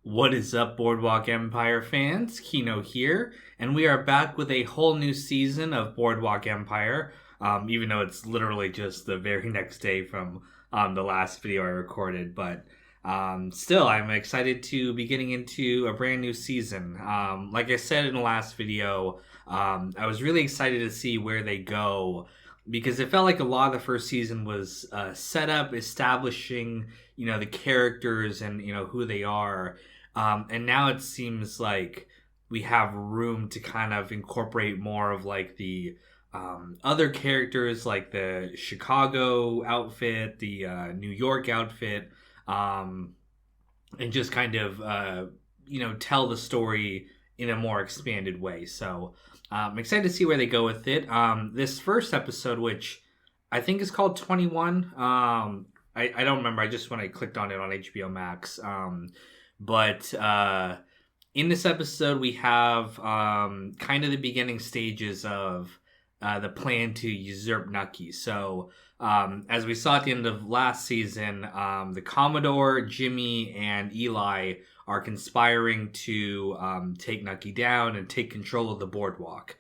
What is up, Boardwalk Empire fans? Kino here, and we are back with a whole new season of Boardwalk Empire. Even though it's literally just the very next day from the last video I recorded, but still, I'm excited to be getting into a brand new season. Like I said in the last video, I was really excited to see where they go because it felt like a lot of the first season was set up, establishing the characters and who they are. And now it seems like we have room to kind of incorporate more of like the other characters, like the Chicago outfit, the New York outfit, and just kind of tell the story in a more expanded way. So I'm excited to see where they go with it. This first episode, which I think is called 21. I don't remember. I just when I clicked on it on HBO Max. But in this episode, we have kind of the beginning stages of the plan to usurp Nucky. So, as we saw at the end of last season, the Commodore, Jimmy, and Eli are conspiring to take Nucky down and take control of the boardwalk.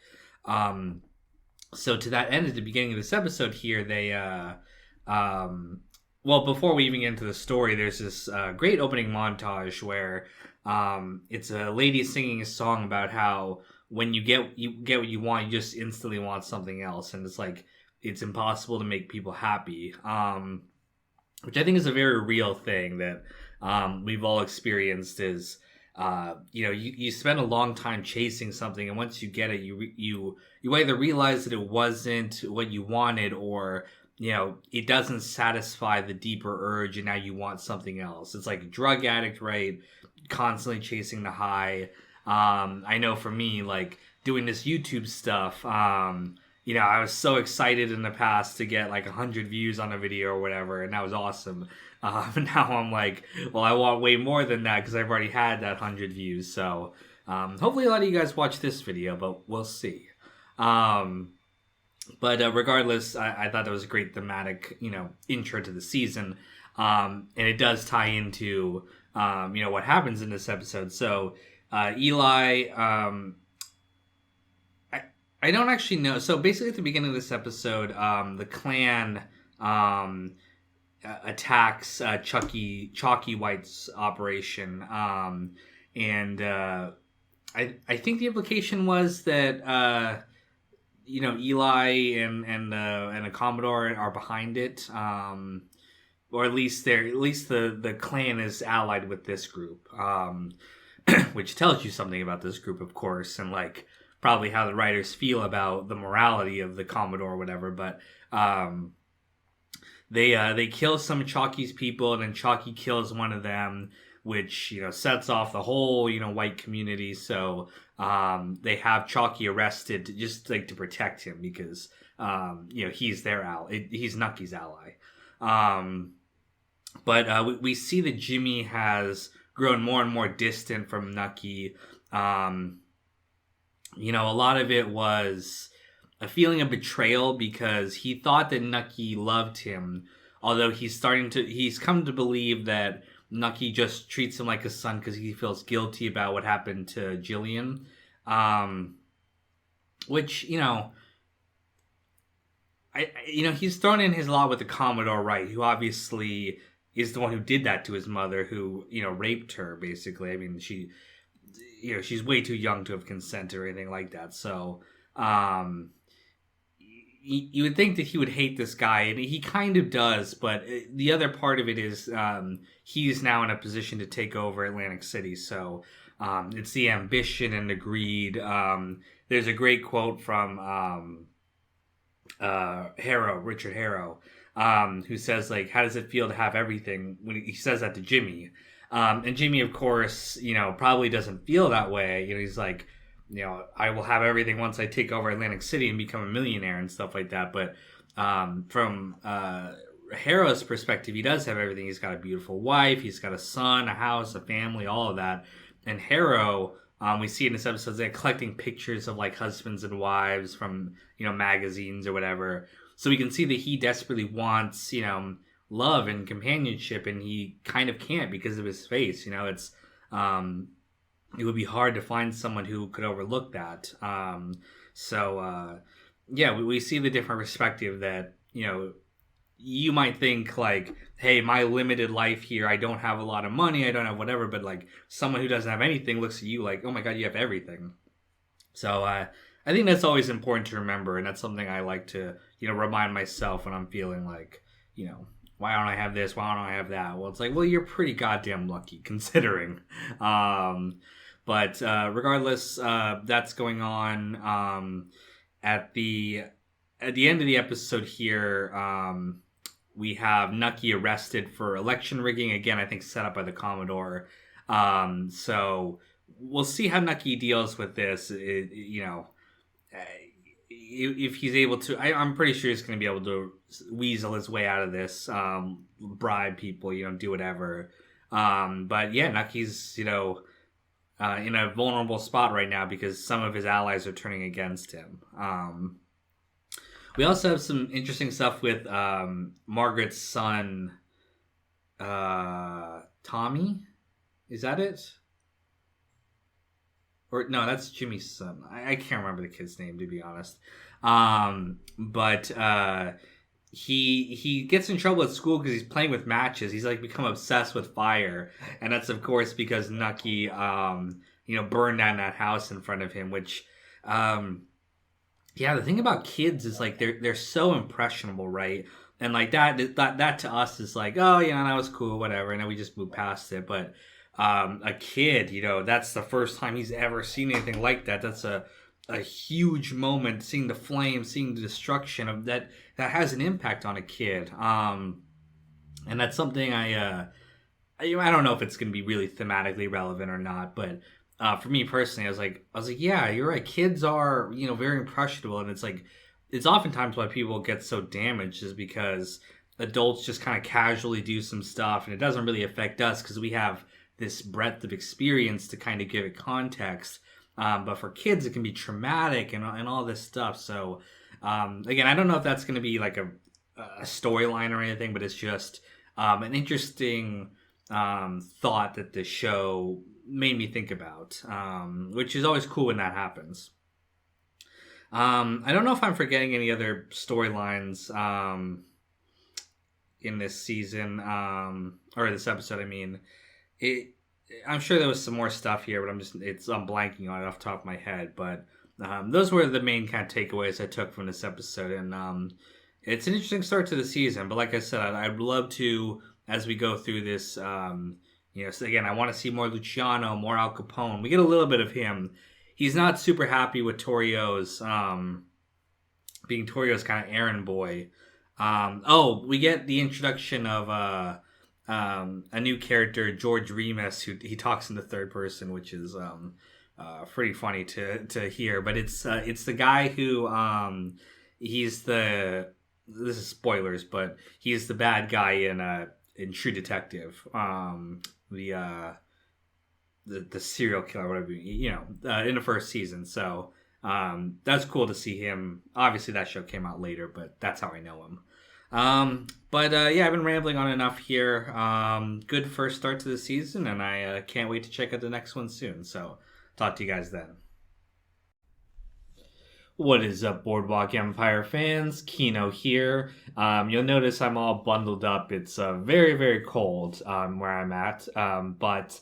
So, to that end, at the beginning of this episode here, they... well, before we even get into the story, there's this great opening montage where it's a lady singing a song about how when you get what you want, you just instantly want something else, and it's like it's impossible to make people happy, which I think is a very real thing that we've all experienced. Is you spend a long time chasing something, and once you get it, you either realize that it wasn't what you wanted, or it doesn't satisfy the deeper urge, and now you want something else. It's like a drug addict, right? Constantly chasing the high. I know for me, like doing this YouTube stuff, I was so excited in the past to get like 100 views on a video or whatever, and that was awesome. Now I'm like, well, I want way more than that because I've already had that 100 views. So hopefully a lot of you guys watch this video, but we'll see. But regardless, I thought that was a great thematic, intro to the season. And it does tie into, what happens in this episode. So Eli, I don't actually know. So basically at the beginning of this episode, the clan attacks Chalky White's operation. And I think the implication was that... Eli and the Commodore are behind it, or at least the clan is allied with this group, which tells you something about this group, of course, and like probably how the writers feel about the morality of the Commodore or whatever. But they kill some of Chalky's people, and then Chalky kills one of them, which sets off the whole white community. So they have Chalky arrested just like to protect him because he's their ally. He's Nucky's ally. But we see that Jimmy has grown more and more distant from Nucky. A lot of it was a feeling of betrayal because he thought that Nucky loved him, although he's come to believe that Nucky just treats him like a son because he feels guilty about what happened to Jillian. Which, he's thrown in his lot with the Commodore, right? Who obviously is the one who did that to his mother, who, raped her, basically. I mean, she's way too young to have consented or anything like that. So, you would think that he would hate this guy, and he kind of does, but the other part of it is he's now in a position to take over Atlantic City, so it's the ambition and the greed. There's a great quote from Richard Harrow, who says, like, how does it feel to have everything, when he says that to Jimmy. And Jimmy, of course, probably doesn't feel that way. He's like, I will have everything once I take over Atlantic City and become a millionaire and stuff like that. But from Harrow's perspective, he does have everything. He's got a beautiful wife. He's got a son, a house, a family, all of that. And Harrow, we see in this episode, they're collecting pictures of like husbands and wives from, magazines or whatever. So we can see that he desperately wants, love and companionship, and he kind of can't because of his face. It's it would be hard to find someone who could overlook that. Yeah, we see the different perspective that, you might think like, hey, my limited life here, I don't have a lot of money, I don't have whatever, but like someone who doesn't have anything looks at you like, oh my God, you have everything. So I think that's always important to remember, and that's something I like to, remind myself when I'm feeling like, why don't I have this? Why don't I have that? Well, it's like, well, you're pretty goddamn lucky considering. But regardless, that's going on. At the end of the episode here, we have Nucky arrested for election rigging again. I think set up by the Commodore. So we'll see how Nucky deals with this. If he's able to, I'm pretty sure he's going to be able to weasel his way out of this, bribe people, do whatever. But yeah, Nucky's, in a vulnerable spot right now because some of his allies are turning against him. We also have some interesting stuff with Margaret's son, Tommy. Is that it? Or no, that's Jimmy's son. I can't remember the kid's name, to be honest. But he gets in trouble at school because he's playing with matches. He's like become obsessed with fire, and that's of course because Nucky, burned down that house in front of him. Which, the thing about kids is like they're so impressionable, right? And like that to us is like, oh yeah, that was cool, whatever, and then we just move past it. But a kid, that's the first time he's ever seen anything like that. That's a huge moment, seeing the flames, seeing the destruction of that has an impact on a kid. And that's something I don't know if it's going to be really thematically relevant or not, but for me personally, I was like, yeah, you're right. Kids are, very impressionable, and it's oftentimes why people get so damaged is because adults just kind of casually do some stuff, and it doesn't really affect us because we have this breadth of experience to kind of give it context. But for kids, it can be traumatic and all this stuff. So, again, I don't know if that's going to be like a storyline or anything, but it's just an interesting thought that the show made me think about, which is always cool when that happens. I don't know if I'm forgetting any other storylines in this season, or this episode, I mean. I'm sure there was some more stuff here, but I'm blanking on it off the top of my head. But those were the main kind of takeaways I took from this episode, and it's an interesting start to the season. But like I said, I'd love to, as we go through this, so again, I want to see more Luciano, more Al Capone. We get a little bit of him. He's not super happy with Torio's being Torio's kind of errand boy. We get the introduction of a new character, George Remus, who he talks in the third person, which is pretty funny to hear. But it's the guy who this is spoilers, but he's the bad guy in True Detective, the serial killer, whatever, in the first season. So that's cool to see him. Obviously, that show came out later, but that's how I know him. I've been rambling on enough here. Good first start to the season, and I can't wait to check out the next one soon. So, talk to you guys then. What is up, Boardwalk Empire fans? Kino here. You'll notice I'm all bundled up. It's very, very cold where I'm at, but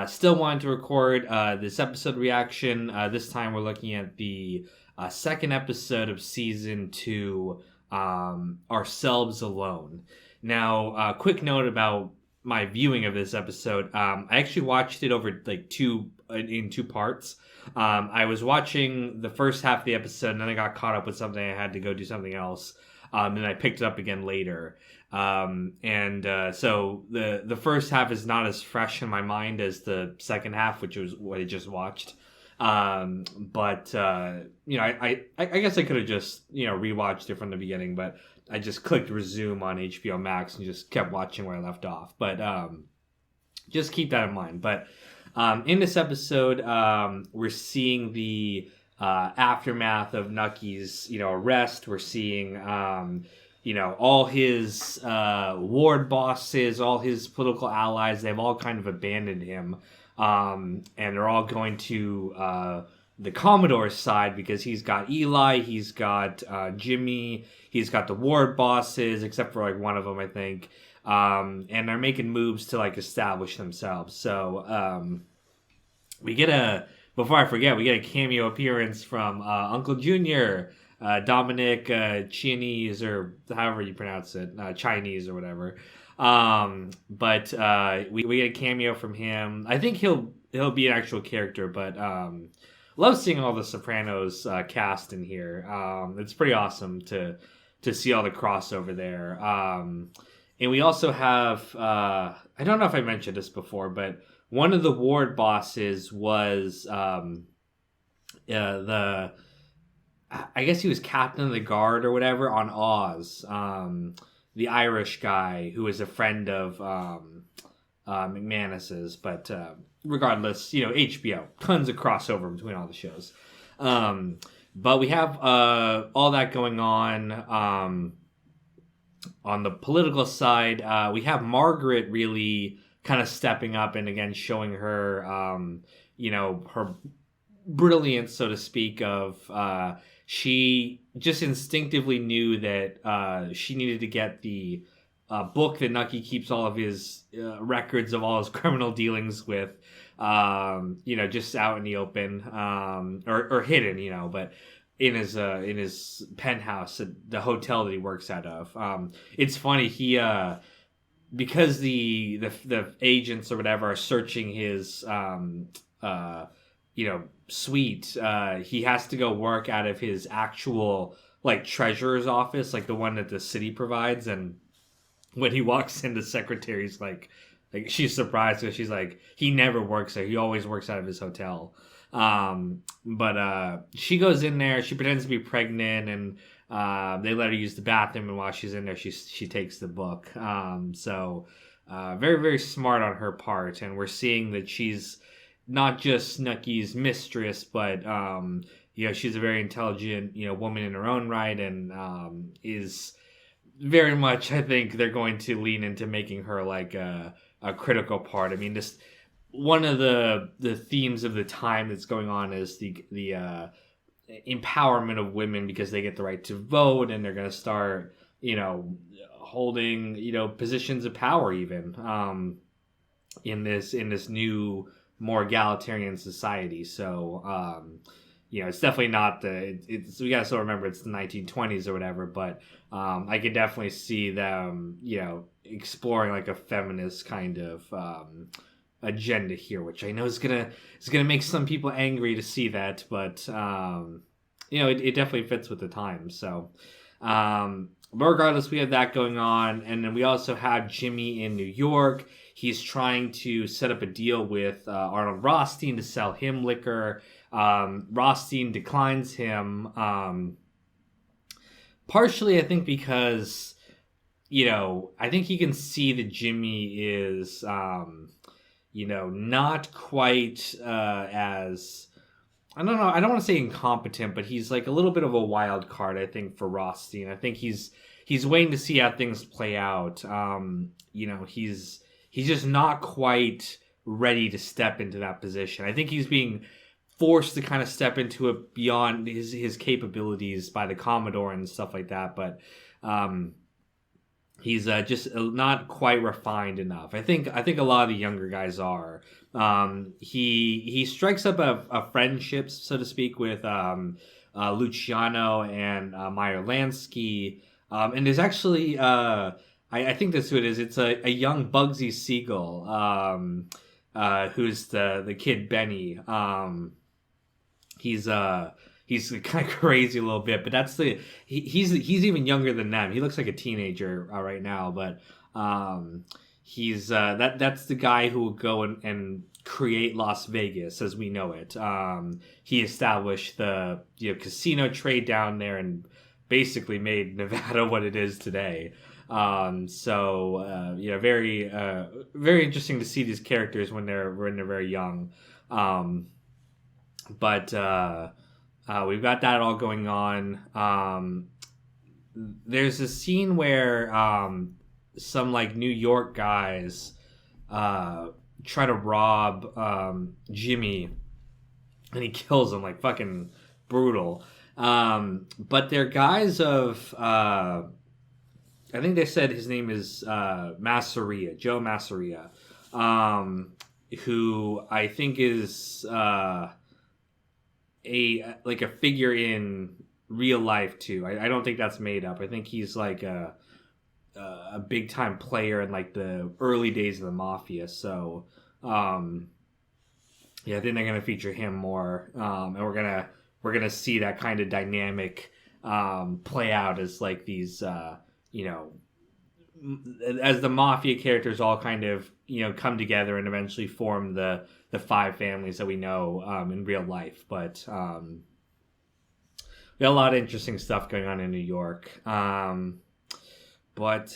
still wanted to record this episode reaction. This time we're looking at the second episode of season 2. Ourselves Alone. Now, quick note about my viewing of this episode. I actually watched it over in two parts. I was watching the first half of the episode, and then I got caught up with something. I had to go do something else. And I picked it up again later. So the first half is not as fresh in my mind as the second half, which was what I just watched. I guess I could have just, rewatched it from the beginning, but I just clicked resume on HBO Max and just kept watching where I left off. But just keep that in mind. But in this episode, we're seeing the aftermath of Nucky's, arrest. We're seeing, all his ward bosses, all his political allies, they've all kind of abandoned him. and they're all going to the Commodore's side because he's got Eli, he's got Jimmy, he's got the ward bosses, except for like one of them, I think. And they're making moves to like establish themselves. So before I forget, we get a cameo appearance from Uncle Junior, Dominic Chinese, or however you pronounce it, Chinese or whatever. But we get a cameo from him. I think he'll be an actual character, but love seeing all the Sopranos cast in here. It's pretty awesome to see all the crossover there. And we also have I don't know if I mentioned this before, but one of the ward bosses was I guess he was captain of the guard or whatever on Oz. The Irish guy who is a friend of McManus's, but regardless, HBO, tons of crossover between all the shows. But we have all that going on. On the political side, we have Margaret really kind of stepping up and again showing her, her brilliance, so to speak, of she just instinctively knew that she needed to get the book that Nucky keeps all of his records of all his criminal dealings with, just out in the open, or hidden, but in his penthouse at the hotel that he works out of. It's funny, he because the agents or whatever are searching his suite, he has to go work out of his actual like treasurer's office, like the one that the city provides. And when he walks in, the secretary's like she's surprised because she's like, he never works there, he always works out of his hotel. But she goes in there, she pretends to be pregnant, and they let her use the bathroom, and while she's in there, she takes the book. So very, very smart on her part, and we're seeing that she's not just Nucky's mistress, but she's a very intelligent woman in her own right, and is very much, I think they're going to lean into making her like a critical part. I mean, this one of the themes of the time that's going on is the empowerment of women, because they get the right to vote, and they're going to start holding positions of power even in this new, more egalitarian society. So it's definitely not we gotta still remember it's the 1920s or whatever, but I can definitely see them exploring like a feminist kind of agenda here, which I know is gonna make some people angry to see that, but it definitely fits with the times. So but regardless, we have that going on, and then we also have Jimmy in New York. He's trying to set up a deal with Arnold Rothstein to sell him liquor. Rothstein declines him, partially I think because I think he can see that Jimmy is not quite as, I don't know, I don't want to say incompetent, but he's like a little bit of a wild card, I think, for Rothstein. I think he's waiting to see how things play out. He's just not quite ready to step into that position. I think he's being forced to kind of step into it beyond his capabilities by the Commodore and stuff like that, but he's just not quite refined enough. I think a lot of the younger guys are. He strikes up a friendship, so to speak, with Luciano and Meyer Lansky. And there's actually, I think that's who it is. It's a young Bugsy Siegel, who's the kid Benny. He's kind of crazy a little bit, but that's he's even younger than them. He looks like a teenager right now, but he's that's the guy who will go and create Las Vegas as we know it. He established the casino trade down there and basically made Nevada what it is today. Very very interesting to see these characters when they're very young. But we've got that all going on. There's a scene where some like New York guys try to rob Jimmy, and he kills him, like, fucking brutal. But they're guys of I think they said his name is Masseria, Joe Masseria, who I think is a figure in real life too. I don't think that's made up. I think he's like a big time player in like the early days of the mafia. So yeah, I think they're gonna feature him more, and we're gonna see that kind of dynamic play out as like these as the mafia characters all kind of come together and eventually form the five families that we know in real life. But we got a lot of interesting stuff going on in New York. But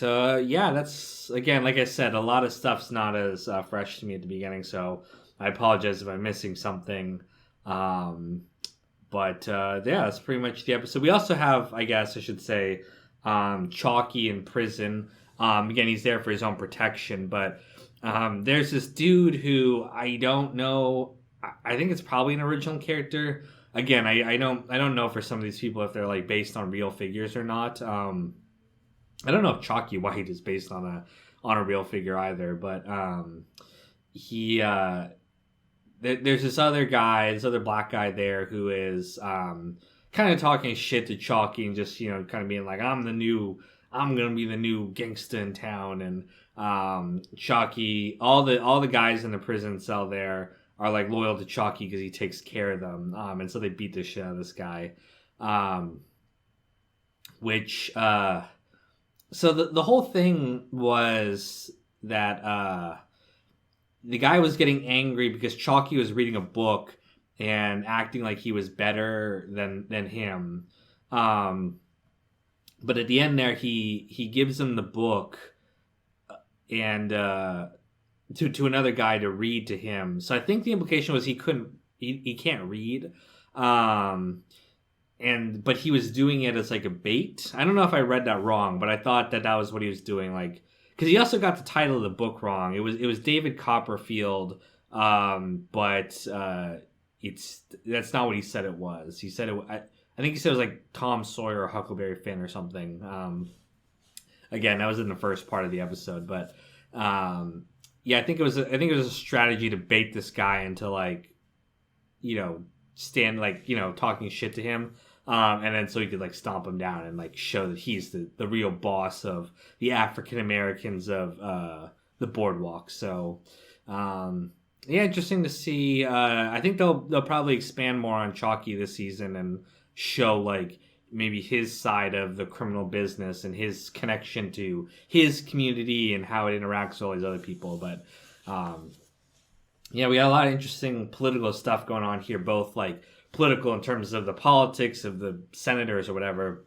yeah, that's, again, like I said, a lot of stuff's not as fresh to me at the beginning, so I apologize if I'm missing something. But yeah, that's pretty much the episode. We also have, I guess I should say, Chalky in prison. Again, he's there for his own protection, but there's this dude who I don't know. I think it's probably an original character. Again, I don't know for some of these people if they're like based on real figures or not. I don't know if Chalky White is based on a real figure either, but there's this other guy, this other black guy there who is kind of talking shit to Chalky and just kind of being like, I'm gonna be the new gangsta in town. And Chalky, all the guys in the prison cell there are like loyal to Chalky because he takes care of them, and so they beat the shit out of this guy, so the whole thing was that the guy was getting angry because Chalky was reading a book and acting like he was better than him. But at the end there, he gives him the book and to another guy to read to him. So I think the implication was he can't read. But he was doing it as like a bait. I don't know if I read that wrong, but I thought that was what he was doing. Like, because he also got the title of the book wrong. It was David Copperfield, but that's not what he said it was. He said I think he said it was like Tom Sawyer or Huckleberry Finn or something. Again, that was in the first part of the episode, but yeah, I think it was a strategy to bait this guy into like, stand like talking shit to him. And then so he could like stomp him down and like show that he's the real boss of the African Americans of the Boardwalk. So yeah, interesting to see. I think they'll probably expand more on Chalky this season and show like maybe his side of the criminal business and his connection to his community and how it interacts with all these other people. But yeah, we got a lot of interesting political stuff going on here, both like political in terms of the politics of the senators or whatever,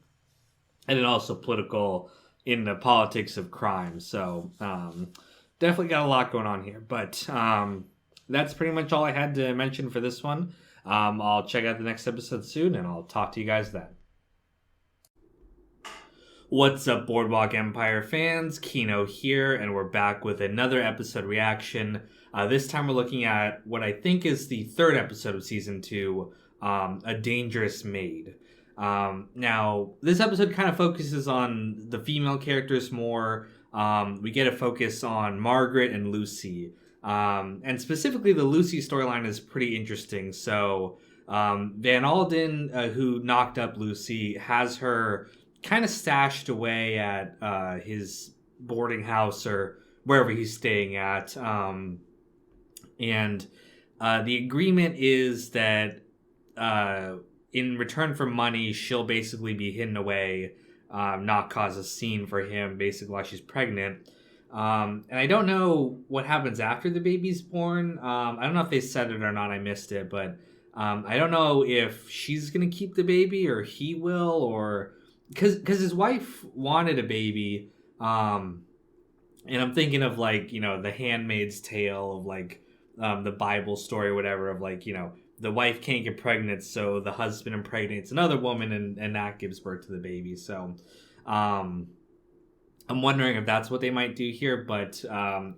and then also political in the politics of crime. So definitely got a lot going on here. But that's pretty much all I had to mention for this one. I'll check out the next episode soon, and I'll talk to you guys then. What's up, Boardwalk Empire fans? Kino here, and we're back with another episode reaction. This time we're looking at what I think is the third episode of Season 2, A Dangerous Maid. Now, this episode kind of focuses on the female characters more. We get a focus on Margaret and Lucy. And specifically, the Lucy storyline is pretty interesting. So, Van Alden, who knocked up Lucy, has her kind of stashed away at his boarding house or wherever he's staying at. And the agreement is that in return for money, she'll basically be hidden away, not cause a scene for him, basically, while she's pregnant. And I don't know what happens after the baby's born. I don't know if they said it or not. I missed it. But I don't know if she's going to keep the baby or he will, or... Because his wife wanted a baby, and I'm thinking of like, the Handmaid's Tale of like the Bible story or whatever of like, the wife can't get pregnant, so the husband impregnates another woman and that gives birth to the baby. So I'm wondering if that's what they might do here, but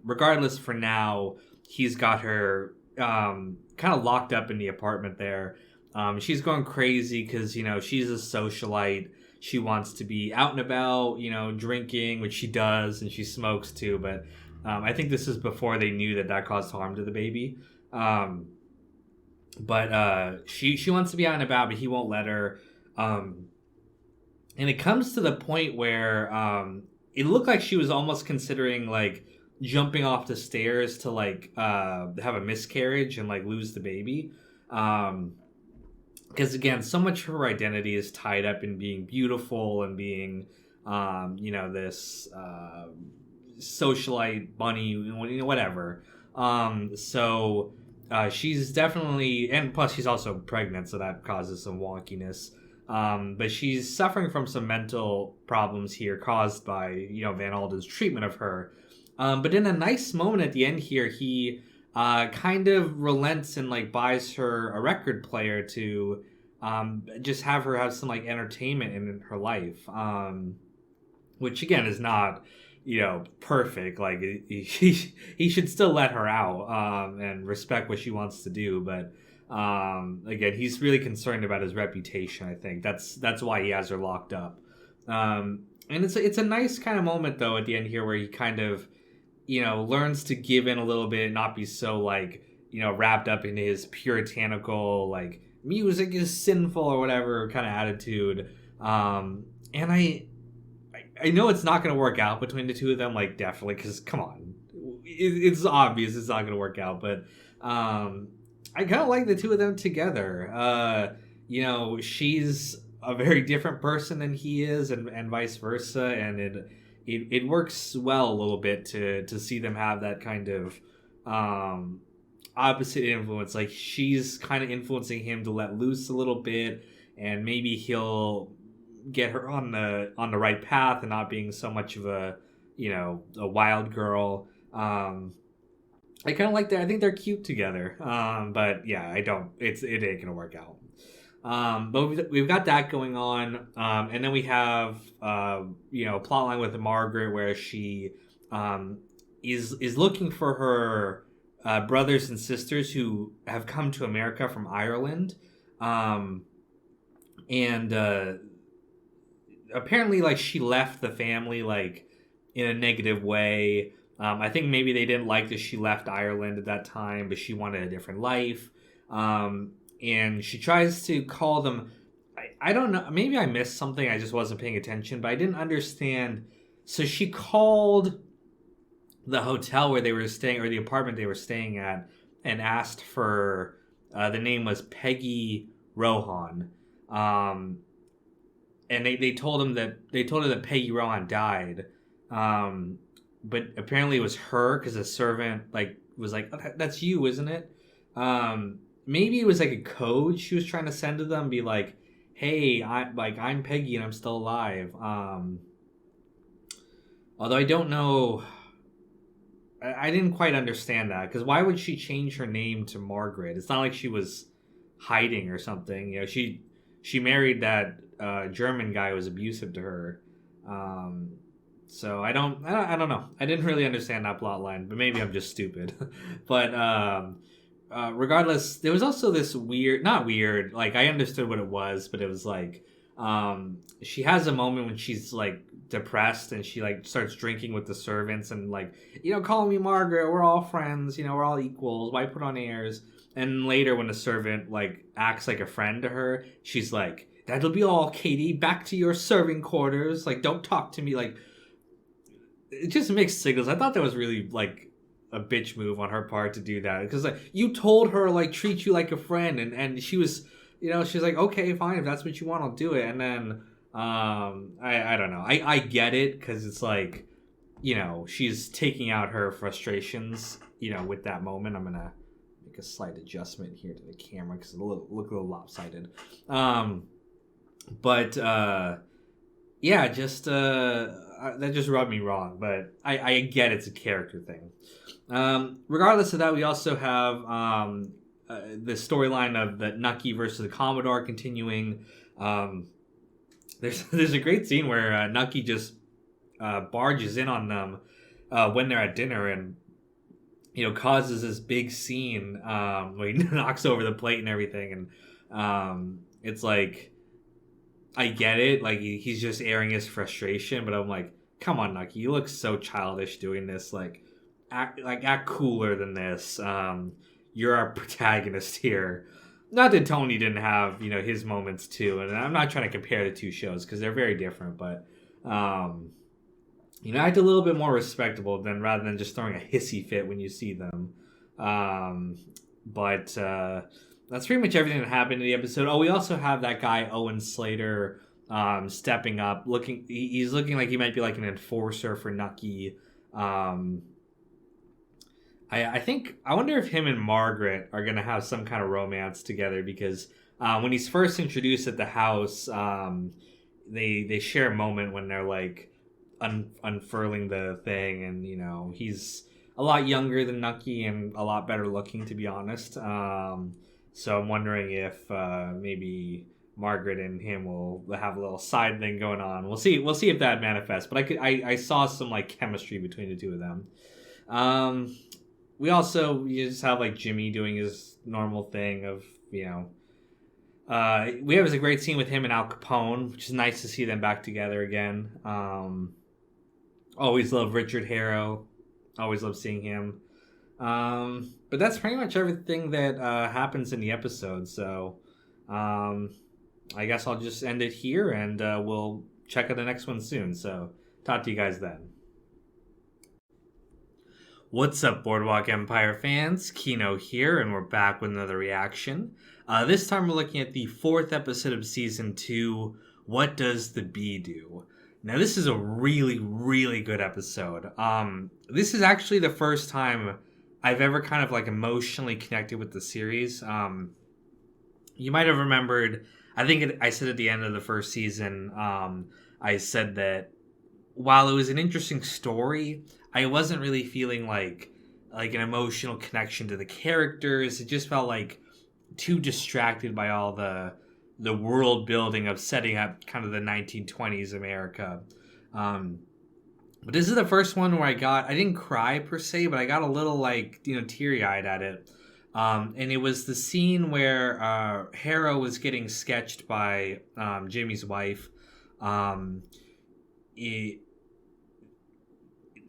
regardless, for now, he's got her kind of locked up in the apartment there. She's going crazy because, she's a socialite. She wants to be out and about, drinking, which she does, and she smokes too. But I think this is before they knew that caused harm to the baby. But she wants to be out and about, but he won't let her. And it comes to the point where it looked like she was almost considering like jumping off the stairs to like have a miscarriage and like lose the baby. Because again, so much of her identity is tied up in being beautiful and being, this socialite bunny, whatever. So she's definitely, and plus she's also pregnant, so that causes some wonkiness. But she's suffering from some mental problems here caused by, Van Alden's treatment of her. But in a nice moment at the end here, he kind of relents and like buys her a record player to just have her have some like entertainment in her life, which again is not perfect. Like he should still let her out and respect what she wants to do, but again, he's really concerned about his reputation. I think that's why he has her locked up. And it's a nice kind of moment though at the end here where he kind of learns to give in a little bit and not be so like, wrapped up in his puritanical, like, music is sinful or whatever kind of attitude. And I know it's not going to work out between the two of them, like, definitely, because, come on. It's obvious it's not going to work out, but I kind of like the two of them together. She's a very different person than he is, and vice versa, and it works well a little bit to see them have that kind of opposite influence. Like she's kind of influencing him to let loose a little bit, and maybe he'll get her on the right path and not being so much of a wild girl. I kind of like that. I think they're cute together. But yeah, it ain't gonna work out. But we've got that going on, and then we have plot line with Margaret where she is looking for her brothers and sisters who have come to America from Ireland, and apparently like she left the family like in a negative way. I think maybe they didn't like that she left Ireland at that time, but she wanted a different life. And she tries to call them. I don't know. Maybe I missed something. I just wasn't paying attention, but I didn't understand. So she called the hotel where they were staying, or the apartment they were staying at, and asked for the name was Peggy Rohan. And they told her that Peggy Rohan died. But apparently it was her because the servant was like, oh, that's you, isn't it? Maybe it was like a code she was trying to send to them, be like, hey, I'm Peggy and I'm still alive. Although I don't know, I didn't quite understand that, because why would she change her name to Margaret? It's not like she was hiding or something. She married that German guy who was abusive to her. So I don't know. I didn't really understand that plot line, but maybe I'm just stupid. But regardless, there was also this not weird, like I understood what it was, but it was like she has a moment when she's like depressed and she like starts drinking with the servants and like, call me Margaret, we're all friends, we're all equals, why put on airs? And later when the servant like acts like a friend to her, she's like, that'll be all, Katie, back to your serving quarters, like don't talk to me. Like it just mixed signals. I thought that was really like a bitch move on her part to do that, because like you told her like treat you like a friend, and she was she's like, okay, fine, if that's what you want, I'll do it. And then I don't know, I get it, because it's like she's taking out her frustrations with that moment. I'm gonna make a slight adjustment here to the camera because it look a little lopsided. But yeah, just that just rubbed me wrong, but I get it's a character thing. Regardless of that, we also have the storyline of the Nucky versus the Commodore continuing. There's a great scene where Nucky just barges in on them when they're at dinner, and causes this big scene where he knocks over the plate and everything, and it's like, I get it, like he's just airing his frustration, but I'm like, come on, Nucky, you look so childish doing this. Like, act cooler than this. You're our protagonist here. Not that Tony didn't have his moments too, and I'm not trying to compare the two shows because they're very different, but act a little bit more respectable than rather than just throwing a hissy fit when you see them. But that's pretty much everything that happened in the episode. Oh, we also have that guy Owen Slater stepping up. He's looking like he might be like an enforcer for Nucky. I wonder if him and Margaret are gonna have some kind of romance together, because when he's first introduced at the house, they share a moment when they're like unfurling the thing, and he's a lot younger than Nucky and a lot better looking, to be honest. So I'm wondering if maybe Margaret and him will have a little side thing going on. We'll see if that manifests. But I saw some like chemistry between the two of them. You just have like Jimmy doing his normal thing of we have a great scene with him and Al Capone, which is nice to see them back together again. Always love Richard Harrow. Always love seeing him. But that's pretty much everything that happens in the episode. So I guess I'll just end it here, and we'll check out the next one soon. So talk to you guys then. What's up, Boardwalk Empire fans? Kino here, and we're back with another reaction. This time we're looking at the 4th episode of Season 2, What Does the Bee Do? Now, this is a really, really good episode. This is actually the first time I've ever kind of like emotionally connected with the series. You might have remembered, I said at the end of the first season, I said that while it was an interesting story, I wasn't really feeling like an emotional connection to the characters. It just felt like too distracted by all the world building of setting up kind of the 1920s America. But this is the first one where I didn't cry per se, but I got a little teary-eyed at it. And it was the scene where Harrow was getting sketched by Jimmy's wife.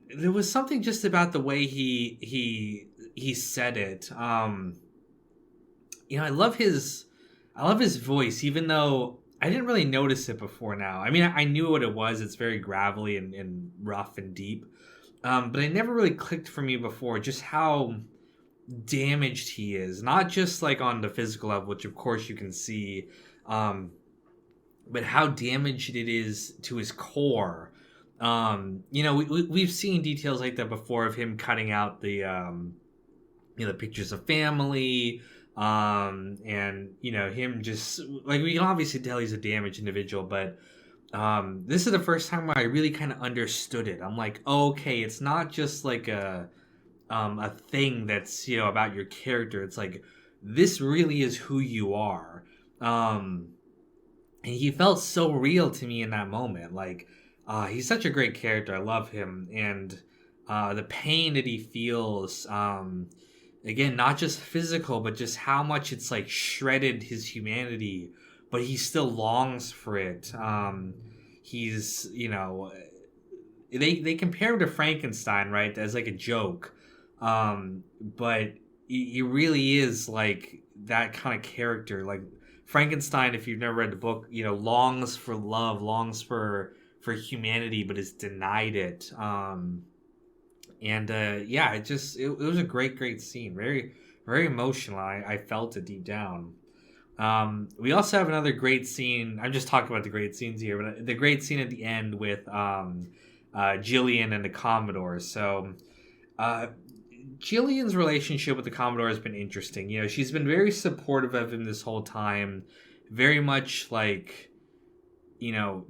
There was something just about the way he said it. I love his voice, even though I didn't really notice it before now. I mean, I knew what it was. It's very gravelly and rough and deep. But it never really clicked for me before just how damaged he is. Not just like on the physical level, which of course you can see, but how damaged it is to his core. We've seen details like that before of him cutting out the pictures of family, and him just like, we can obviously tell he's a damaged individual, but this is the first time where I really kind of understood it. I'm like, okay, it's not just like a thing that's about your character. It's like, this really is who you are. And he felt so real to me in that moment. Like, he's such a great character. I love him. And the pain that he feels, again, not just physical, but just how much it's like shredded his humanity, but he still longs for it. He's, they compare him to Frankenstein, right, as like a joke. But he really is like that kind of character. Like Frankenstein, if you've never read the book, longs for love, longs for humanity, but is denied it. It was a great scene. Very, very emotional. I felt it deep down. We also have another great scene. I'm just talking about the great scenes here, but the great scene at the end with Jillian and the Commodore. So Jillian's relationship with the Commodore has been interesting. She's been very supportive of him this whole time. Very much like,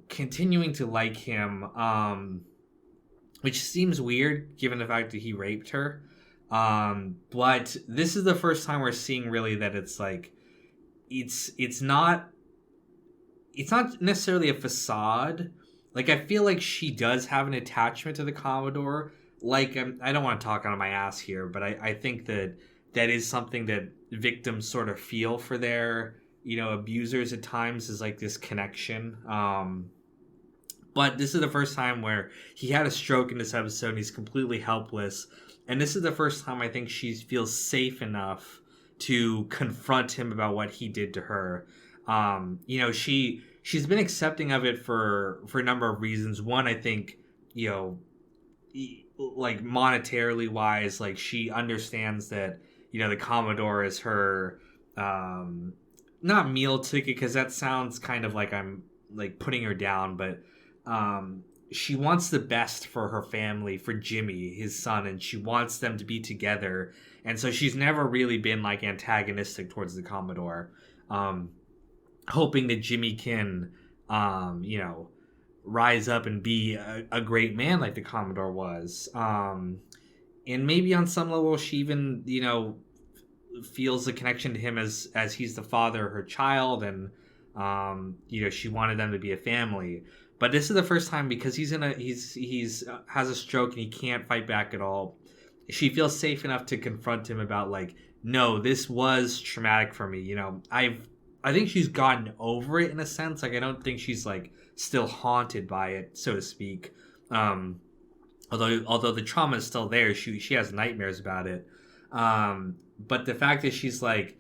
continuing to like him, which seems weird given the fact that he raped her. But this is the first time we're seeing really that it's like, it's not necessarily a facade. Like, I feel like she does have an attachment to the Commodore, like I don't want to talk out of my ass here, but I think that is something that victims sort of feel for their abusers at times, is like this connection. But this is the first time where he had a stroke in this episode and he's completely helpless. And this is the first time I think she feels safe enough to confront him about what he did to her. She's been accepting of it for a number of reasons. One, I think, like monetarily wise, like she understands that, the Commodore is her, not meal ticket, because that sounds kind of like I'm like putting her down, but she wants the best for her family, for Jimmy, his son, and she wants them to be together. And so she's never really been like antagonistic towards the Commodore, hoping that Jimmy can, rise up and be a great man like the Commodore was. And maybe on some level she even, feels a connection to him as he's the father of her child, and she wanted them to be a family. But this is the first time, because he's has a stroke and he can't fight back at all, she feels safe enough to confront him about, like, no, this was traumatic for me. I think she's gotten over it in a sense. Like, I don't think she's like still haunted by it, so to speak. Although the trauma is still there, she has nightmares about it. But the fact that she's like,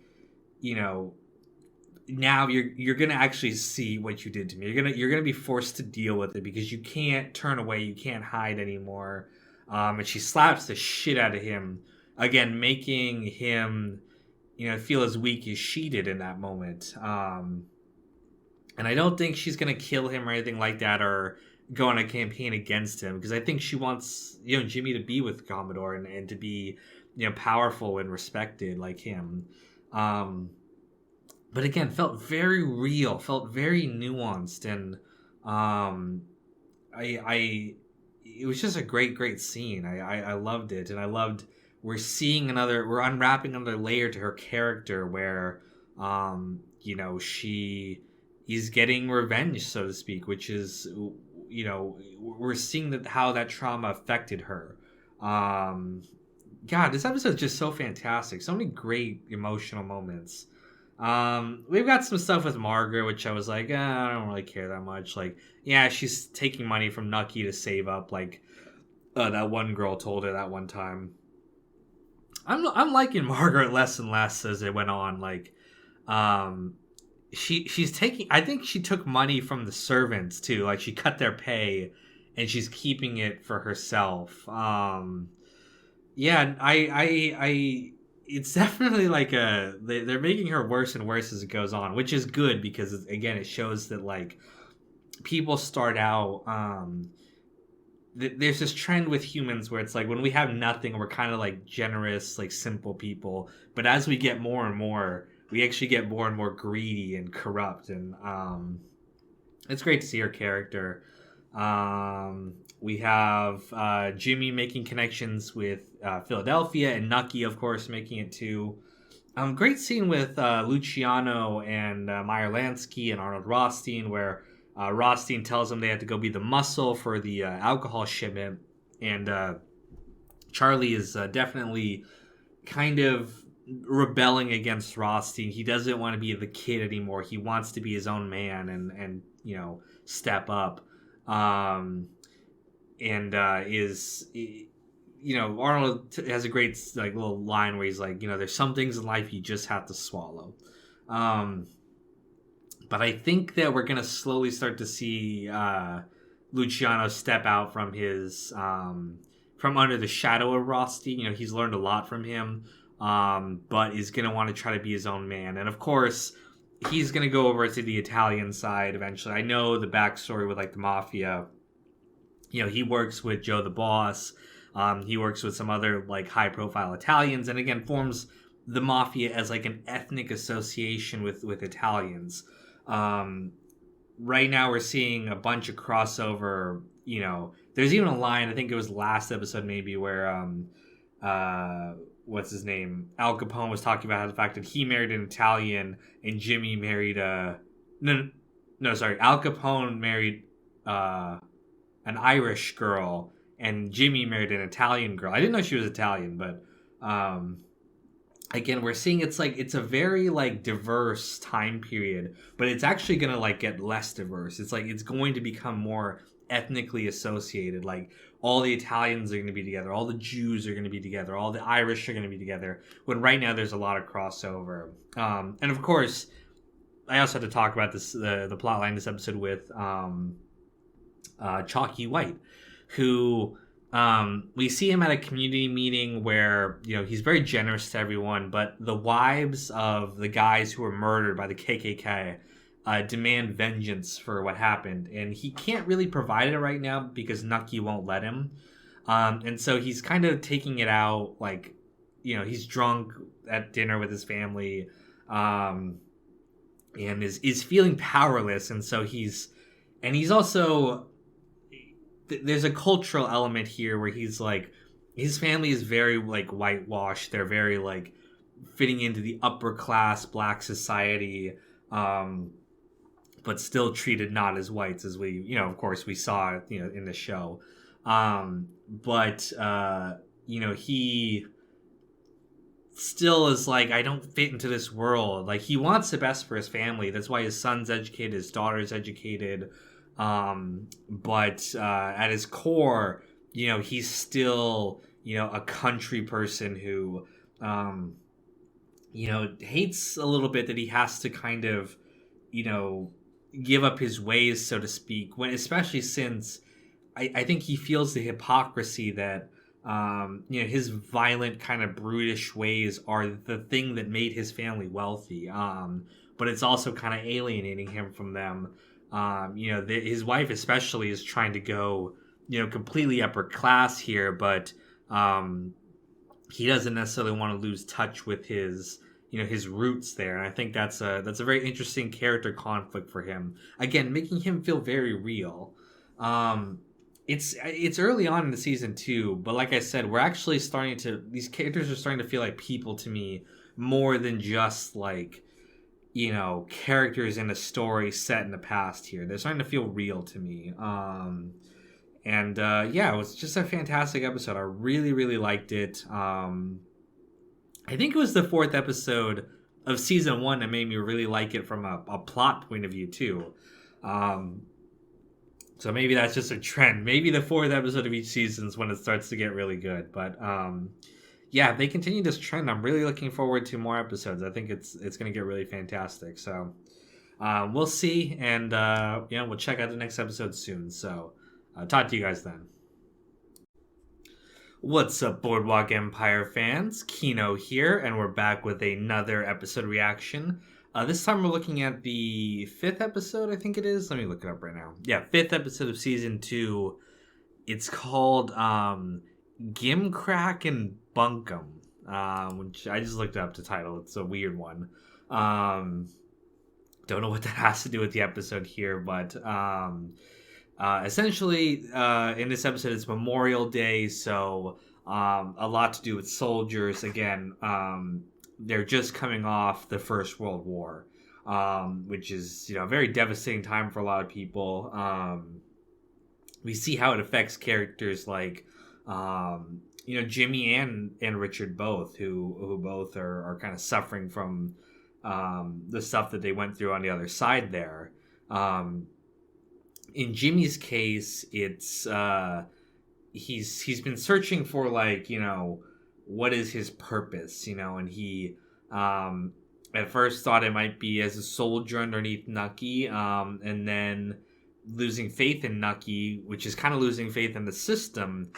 now you're gonna actually see what you did to me. You're gonna be forced to deal with it, because you can't turn away, you can't hide anymore. And she slaps the shit out of him again, making him feel as weak as she did in that moment. And I don't think she's gonna kill him or anything like that, or go on a campaign against him, because I think she wants Jimmy to be with Commodore and to be powerful and respected like him. But again, felt very real, felt very nuanced, and it was just a great scene. I loved it, and I loved we're unwrapping another layer to her character, where he's getting revenge, so to speak, which is we're seeing how that trauma affected her. God, this episode is just so fantastic, so many great emotional moments. We've got some stuff with Margaret, which I was like, I don't really care that much. Like, yeah, she's taking money from Nucky to save up, like that one girl told her that one time. I'm liking Margaret less and less as it went on. Like, she's taking. I think she took money from the servants too. Like, she cut their pay, and she's keeping it for herself. Yeah, I it's definitely like they're making her worse and worse as it goes on, which is good, because again, it shows that like people start out there's this trend with humans where it's like when we have nothing, we're kind of like generous, like simple people, but as we get more and more, we actually get more and more greedy and corrupt, and it's great to see her character. We have Jimmy making connections with Philadelphia, and Nucky, of course, making it too. Great scene with Luciano and Meyer Lansky and Arnold Rothstein, where Rothstein tells them they have to go be the muscle for the alcohol shipment, and Charlie is definitely kind of rebelling against Rothstein. He doesn't want to be the kid anymore. He wants to be his own man and step up. Arnold has a great like little line where he's like, there's some things in life you just have to swallow. But I think that we're gonna slowly start to see Luciano step out from his from under the shadow of Rothstein. He's learned a lot from him, but is gonna want to try to be his own man. And of course, he's gonna go over to the Italian side eventually. I know the backstory with like the mafia. He works with Joe the Boss. He works with some other like high profile Italians, and again forms the mafia as like an ethnic association with Italians. Right now we're seeing a bunch of crossover. There's even a line, I think it was last episode maybe, where what's his name, Al Capone was talking about how the fact that he married an Italian and Jimmy married Al Capone married an Irish girl, and Jimmy married an Italian girl. I didn't know she was Italian, but again, we're seeing it's a very like diverse time period, but it's actually gonna like get less diverse. It's like it's going to become more ethnically associated. Like all the Italians are going to be together, all the Jews are going to be together, all the Irish are going to be together. When right now there's a lot of crossover, and of course, I also had to talk about this the plot line this episode with Chalky White, who we see him at a community meeting where he's very generous to everyone, but the wives of the guys who were murdered by the KKK demand vengeance for what happened, and he can't really provide it right now because Nucky won't let him, and so he's kind of taking it out, like he's drunk at dinner with his family, and is feeling powerless, and so he's also there's a cultural element here where he's like his family is very like whitewashed. They're very like fitting into the upper class black society, but still treated not as whites as we, of course we saw, in the show. But he still is like, I don't fit into this world. Like he wants the best for his family. That's why his son's educated, his daughter's educated. But at his core, he's still, a country person who, hates a little bit that he has to kind of, give up his ways, so to speak, when especially since I think he feels the hypocrisy that his violent kind of brutish ways are the thing that made his family wealthy, but it's also kind of alienating him from them. His wife especially is trying to go completely upper class here, but he doesn't necessarily want to lose touch with his his roots there, and I think that's a very interesting character conflict for him. Again, making him feel very real. It's early on in the season 2, but like I said, we're actually these characters are starting to feel like people to me more than just like characters in a story set in the past here. They're starting to feel real to me. It was just a fantastic episode. I really, really liked it. I think it was the 4th episode of season 1 that made me really like it from a plot point of view too. So maybe that's just a trend. Maybe the 4th episode of each season is when it starts to get really good. But if they continue this trend, I'm really looking forward to more episodes. I think it's going to get really fantastic. So we'll see, and we'll check out the next episode soon. So talk to you guys then. What's up, Boardwalk Empire fans? Kino here, and we're back with another episode reaction. This time we're looking at the 5th episode, I think it is. Let me look it up right now. Yeah, 5th episode of season 2. It's called Gimcrack and Bunkum, which I just looked up the title. It's a weird one. Don't know what that has to do with the episode here, but essentially in this episode it's Memorial Day, so a lot to do with soldiers. Again, they're just coming off the First World War, which is a very devastating time for a lot of people. We see how it affects characters like Jimmy and Richard both, who both are kind of suffering from the stuff that they went through on the other side there. In Jimmy's case, it's he's been searching for what is his purpose, and he at first thought it might be as a soldier underneath Nucky, and then losing faith in Nucky, which is kind of losing faith in the system.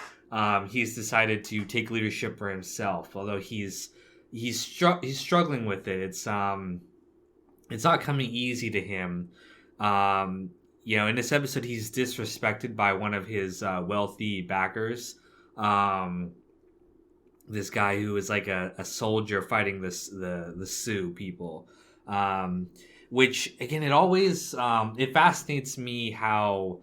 He's decided to take leadership for himself, although he's struggling with it. It's not coming easy to him. In this episode, he's disrespected by one of his wealthy backers. This guy who is like a soldier fighting the Sioux people. Which, again, it always it fascinates me how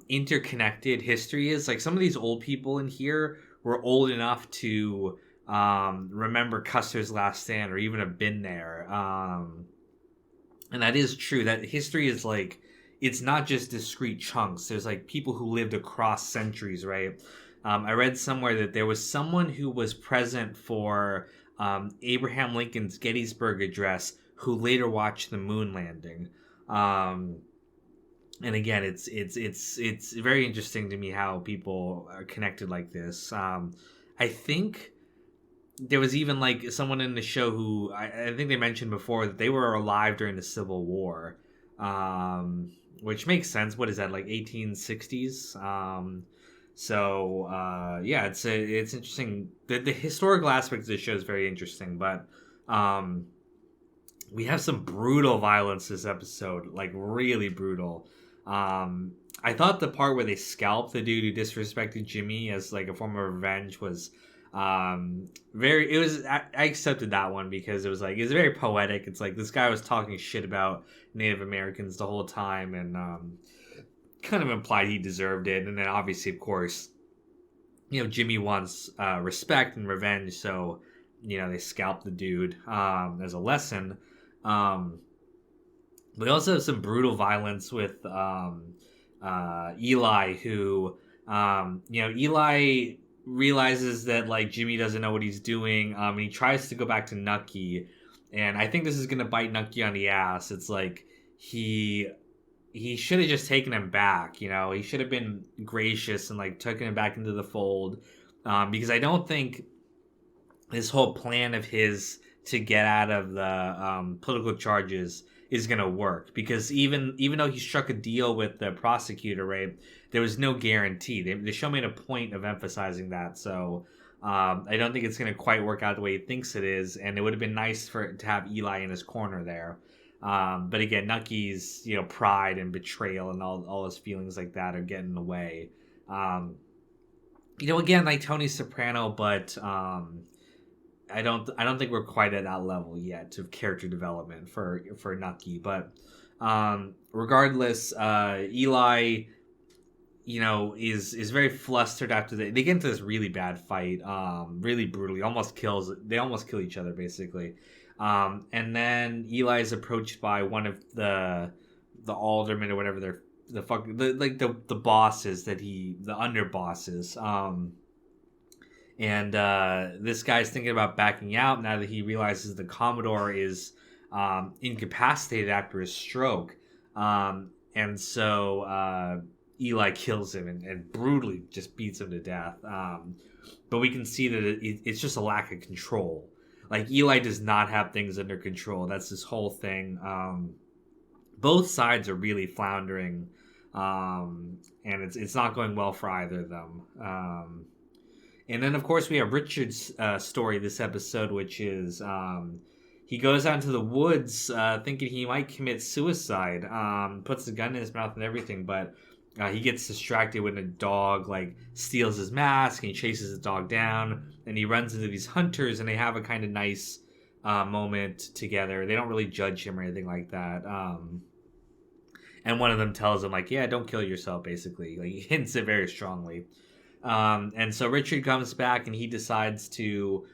interconnected history is. Like, some of these old people in here were old enough to remember Custer's last stand, or even have been there. And that is true. That history is it's not just discrete chunks. There's like people who lived across centuries, right? I read somewhere that there was someone who was present for Abraham Lincoln's Gettysburg Address who later watched the moon landing. And again, it's very interesting to me how people are connected like this. I think there was even like someone in the show who I think they mentioned before that they were alive during the Civil War, which makes sense. What is that, like 1860s? Yeah, it's interesting. The historical aspect of the show is very interesting, but we have some brutal violence this episode, like really brutal. I thought the part where they scalped the dude who disrespected Jimmy as like a form of revenge was I accepted that one because it was very poetic. It's like this guy was talking shit about Native Americans the whole time and kind of implied he deserved it. And then obviously, of course, Jimmy wants respect and revenge, so they scalped the dude as a lesson. We also have some brutal violence with Eli, who Eli realizes that like Jimmy doesn't know what he's doing, and he tries to go back to Nucky, and I think this is gonna bite Nucky on the ass. It's like he should have just taken him back. He should have been gracious and like taken him back into the fold, because I don't think this whole plan of his to get out of the political charges is gonna work, because even though he struck a deal with the prosecutor, right, there was no guarantee. The show made a point of emphasizing that, so I don't think it's gonna quite work out the way he thinks it is, and it would have been nice to have Eli in his corner there. But again, Nucky's pride and betrayal and all his feelings like that are getting in the way. Again, like Tony Soprano, but I don't think we're quite at that level yet of character development for Nucky. But regardless, Eli, is very flustered after they get into this really bad fight, really brutally, they almost kill each other basically. And then Eli is approached by one of the aldermen or whatever the bosses the underbosses. And this guy's thinking about backing out now that he realizes the Commodore is incapacitated after his stroke. And so Eli kills him and brutally just beats him to death. But we can see that it's just a lack of control. Like, Eli does not have things under control. That's this whole thing. Both sides are really floundering. And it's not going well for either of them. And then, of course, we have Richard's story this episode, which is he goes out into the woods thinking he might commit suicide, puts the gun in his mouth and everything, but he gets distracted when a dog steals his mask, and he chases the dog down, and he runs into these hunters, and they have a kind of nice moment together. They don't really judge him or anything like that. And one of them tells him, yeah, don't kill yourself, basically. He hints it very strongly. And so Richard comes back, and he decides to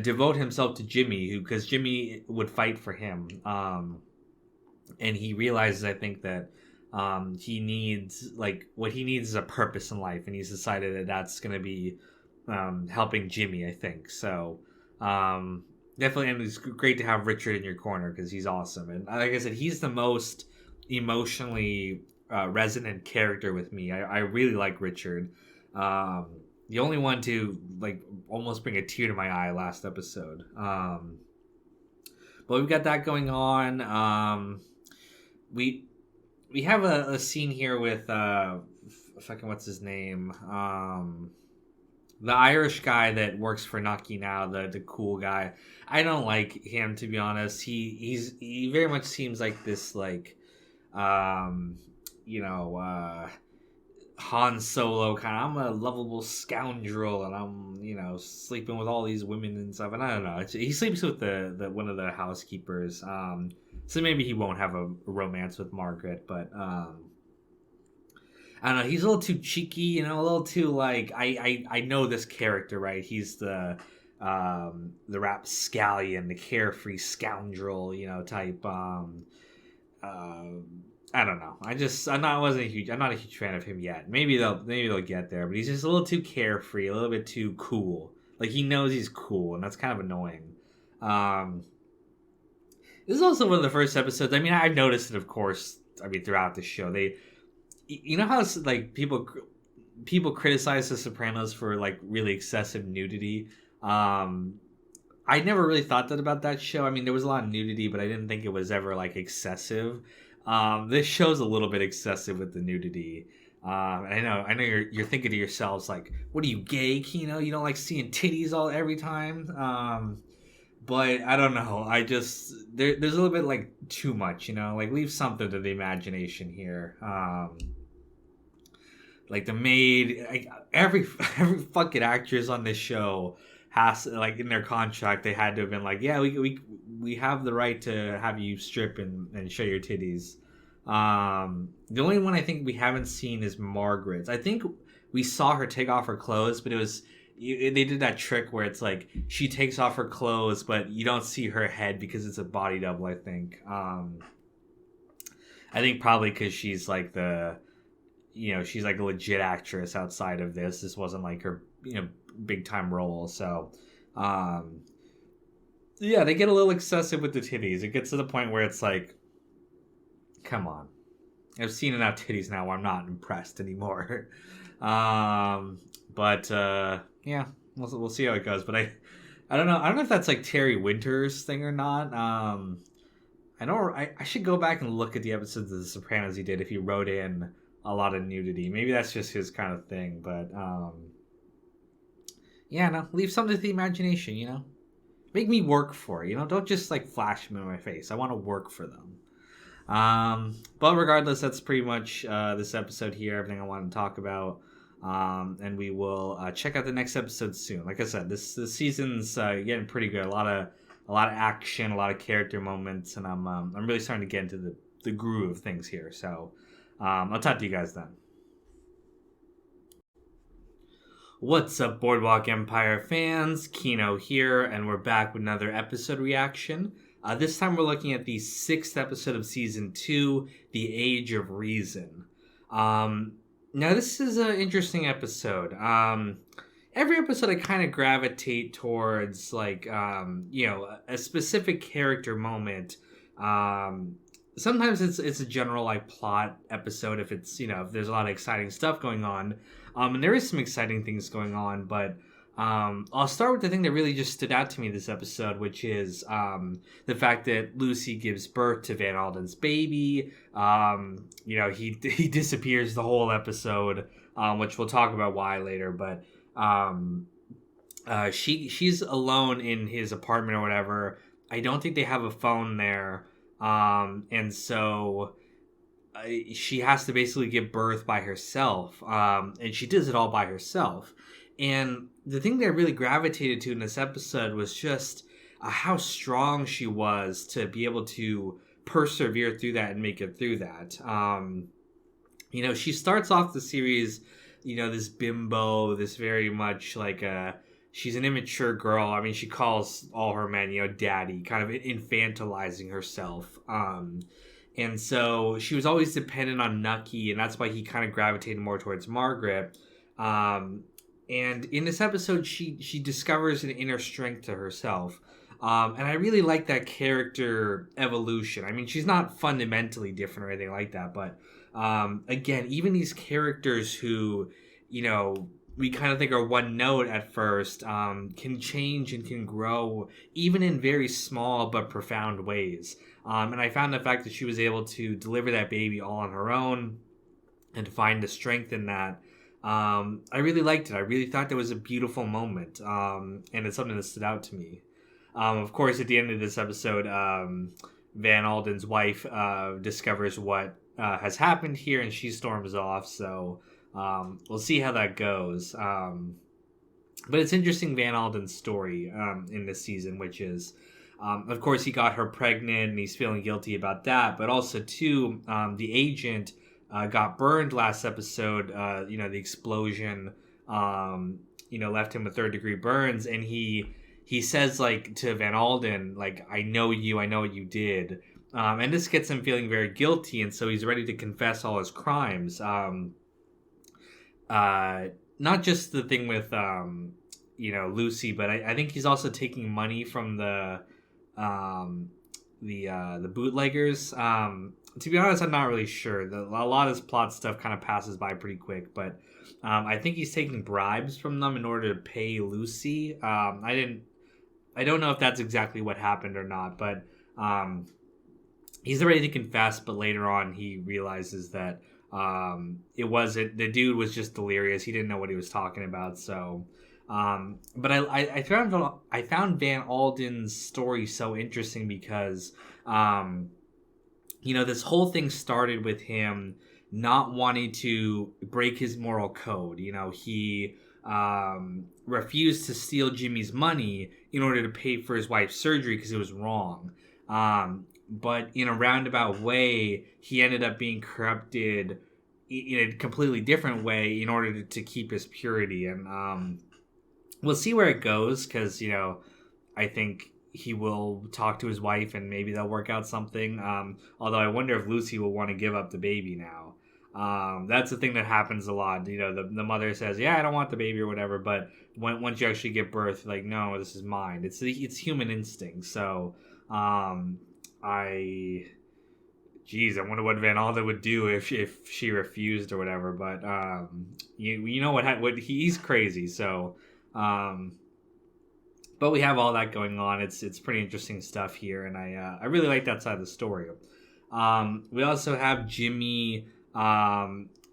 devote himself to Jimmy, because Jimmy would fight for him. And he realizes, I think, that he needs, what he needs is a purpose in life, and he's decided that that's going to be helping Jimmy, I think. So definitely, and it's great to have Richard in your corner, because he's awesome. And like I said, he's the most emotionally resonant character with me. I really like Richard. The only one to almost bring a tear to my eye last episode. But we've got that going on. We have a scene here with what's his name? The Irish guy that works for Nucky now, the cool guy. I don't like him, to be honest. He very much seems like this Han Solo kind of, I'm a lovable scoundrel, and I'm sleeping with all these women and stuff, and I don't know, he sleeps with the one of the housekeepers, so maybe he won't have a romance with Margaret, but I don't know, he's a little too cheeky, a little too I know this character, right? He's the rapscallion, the carefree scoundrel, type. I don't know. I'm not a huge fan of him yet. Maybe they'll get there, but he's just a little too carefree, a little bit too cool. Like he knows he's cool, and that's kind of annoying. Um, this is also one of the first episodes. I mean, I've noticed it, of course. I mean, throughout the show, you know how like people criticize The Sopranos for like really excessive nudity. I never really thought that about that show. I mean, there was a lot of nudity, but I didn't think it was ever like excessive. This show's a little bit excessive with the nudity. And I know you're thinking to yourselves like, "What are you, gay, Kino? You don't like seeing titties every time?" But I don't know. I just there's a little bit like too much, like leave something to the imagination here. Like the Maid, like, every fucking actress on this show has, like, in their contract they had to have been like, yeah, we have the right to have you strip and show your titties. The only one I think we haven't seen is Margaret's. I think we saw her take off her clothes, but they did that trick where it's like she takes off her clothes, but you don't see her head because it's a body double. I think probably because she's like she's like a legit actress outside of this. This wasn't like her big time role. So yeah, they get a little excessive with the titties. It gets to the point where it's like, come on, I've seen enough titties now where I'm not impressed anymore. But yeah, we'll see how it goes. But I don't know if that's like Terry Winter's thing or not. I should go back and look at the episodes of The Sopranos he did if he wrote in a lot of nudity. Maybe that's just his kind of thing. But yeah, no, leave something to the imagination. Make me work for it. Don't just like flash them in my face. I want to work for them. But regardless, that's pretty much this episode here. Everything I wanted to talk about. And we will check out the next episode soon. Like I said, this season's getting pretty good. A lot of action, a lot of character moments, and I'm really starting to get into the groove of things here. So I'll talk to you guys then. What's up, Boardwalk Empire fans? Kino here, and we're back with another episode reaction. This time we're looking at the 6th episode of Season 2, The Age of Reason. Now, this is an interesting episode. Every episode I kind of gravitate towards, like, a specific character moment. Sometimes it's a general, like, plot episode if it's, if there's a lot of exciting stuff going on. And there is some exciting things going on, but I'll start with the thing that really just stood out to me this episode, which is the fact that Lucy gives birth to Van Alden's baby. He disappears the whole episode, which we'll talk about why later. But she's alone in his apartment or whatever. I don't think they have a phone there, and so she has to basically give birth by herself, and she does it all by herself. And the thing that I really gravitated to in this episode was just how strong she was to be able to persevere through that and make it through that. She starts off the series, this bimbo, this very much like she's an immature girl. I mean, she calls all her men, daddy, kind of infantilizing herself. And so she was always dependent on Nucky, and that's why he kind of gravitated more towards Margaret. And in this episode, she discovers an inner strength to herself. And I really like that character evolution. I mean, she's not fundamentally different or anything like that. But again, even these characters who, we kind of think are one note at first, can change and can grow even in very small but profound ways. And I found the fact that she was able to deliver that baby all on her own and to find the strength in that. I really liked it. I really thought that was a beautiful moment. And it's something that stood out to me. Of course, at the end of this episode, Van Alden's wife discovers what has happened here, and she storms off. So we'll see how that goes. But it's interesting, Van Alden's story in this season, which is, of course, he got her pregnant, and he's feeling guilty about that. But also, too, the agent got burned last episode. The explosion, left him with 3rd-degree burns, and he says, like, to Van Alden, like, I know you, I know what you did. And this gets him feeling very guilty, and so he's ready to confess all his crimes. Not just the thing with Lucy, but I think he's also taking money from the bootleggers. To be honest, I'm not really sure. A lot of this plot stuff kind of passes by pretty quick, but I think he's taking bribes from them in order to pay Lucy. I don't know if that's exactly what happened or not, but he's ready to confess. But later on, he realizes that it wasn't, the dude was just delirious. He didn't know what he was talking about. So, but I found Van Alden's story so interesting because, this whole thing started with him not wanting to break his moral code. He refused to steal Jimmy's money in order to pay for his wife's surgery because it was wrong. But in a roundabout way, he ended up being corrupted in a completely different way in order to keep his purity. And we'll see where it goes because, I think he will talk to his wife and maybe they'll work out something. Although I wonder if Lucy will want to give up the baby now. That's the thing that happens a lot. The mother says, yeah, I don't want the baby or whatever. But once you actually give birth, like, no, this is mine. It's human instinct. So, I wonder what Van Alden would do if she refused or whatever. But you know what he's crazy. So, but we have all that going on. It's pretty interesting stuff here, and I really like that side of the story. We also have Jimmy.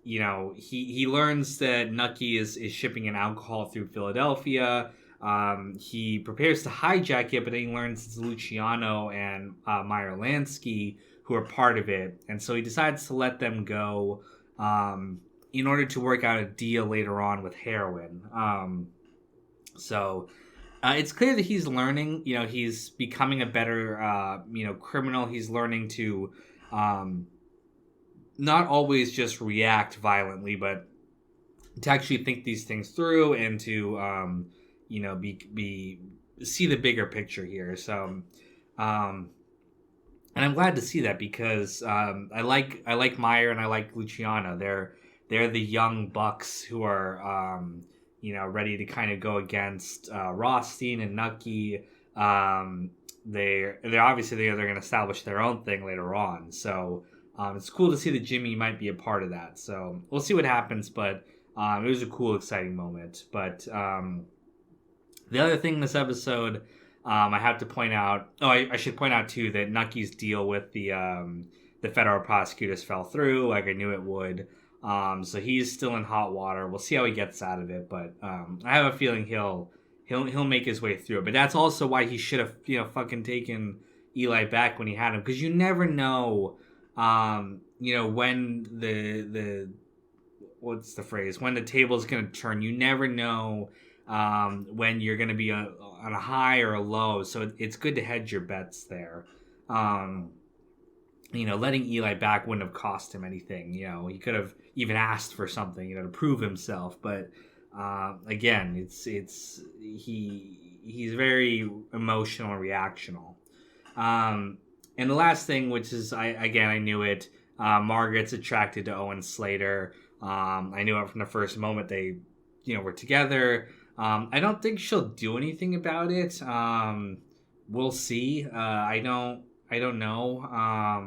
He learns that Nucky is shipping an alcohol through Philadelphia. He prepares to hijack it, but then he learns it's Luciano and Meyer Lansky who are part of it. And so he decides to let them go in order to work out a deal later on with heroin. It's clear that he's learning. He's becoming a better, criminal. He's learning to not always just react violently, but to actually think these things through and to see the bigger picture here. So, and I'm glad to see that because I like Meyer and I like Luciano. They're the young bucks who are ready to kind of go against Rothstein and Nucky. They're going to establish their own thing later on. So it's cool to see that Jimmy might be a part of that. So we'll see what happens, but it was a cool, exciting moment. But the other thing in this episode, I have to point out. Oh, I should point out too that Nucky's deal with the federal prosecutors fell through, like I knew it would. So he's still in hot water. We'll see how he gets out of it, but I have a feeling he'll make his way through it. But that's also why he should have fucking taken Eli back when he had him, because you never know, when the what's the phrase, when the table's gonna turn. You never know when you're gonna be on a high or a low. So it's good to hedge your bets there. Letting Eli back wouldn't have cost him anything. He could have even asked for something, to prove himself. But again, he's very emotional and reactional. And the last thing, which is I knew it. Margaret's attracted to Owen Slater. I knew it from the first moment they, were together. I don't think she'll do anything about it. We'll see. I don't know. I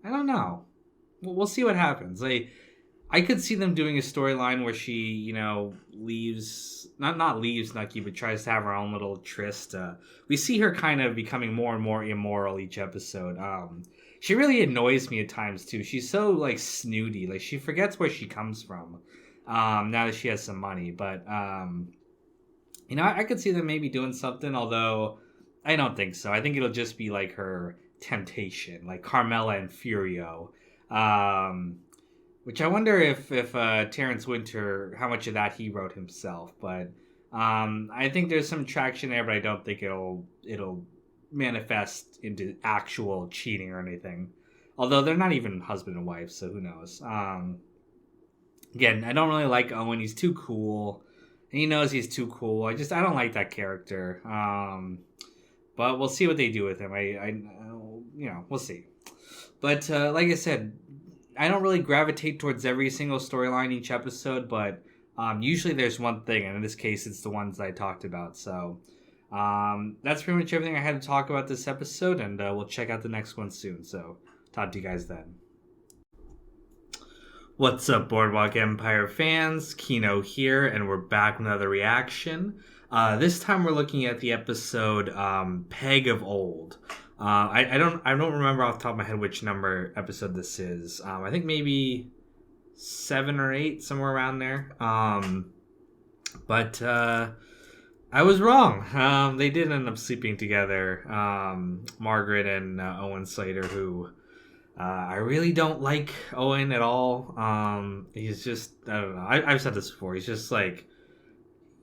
don't know. We'll see what happens. I could see them doing a storyline where she, leaves, not leaves Nucky, but tries to have her own little tryst. We see her kind of becoming more and more immoral each episode. She really annoys me at times too. She's so snooty. She forgets where she comes from. Now that she has some money, but I could see them maybe doing something, although I don't think so. I think it'll just be like her temptation, like Carmela and Furio. Which I wonder if Terence Winter, how much of that he wrote himself. But I think there's some traction there, but I don't think it'll manifest into actual cheating or anything. Although they're not even husband and wife, so who knows. Again, I don't really like Owen. He's too cool. And he knows he's too cool. I don't like that character. But we'll see what they do with him. We'll see. But like I said, I don't really gravitate towards every single storyline each episode, but usually there's one thing, and in this case, it's the ones that I talked about. So that's pretty much everything I had to talk about this episode, and we'll check out the next one soon. So talk to you guys then. What's up, Boardwalk Empire fans? Kino here, and we're back with another reaction. This time we're looking at the episode Peg of Old. I don't remember off the top of my head which number episode this is. I think maybe 7 or 8, somewhere around there. But I was wrong. They did end up sleeping together. Margaret and Owen Slater, who I really don't like Owen at all. He's just, I don't know. I've said this before. He's just like,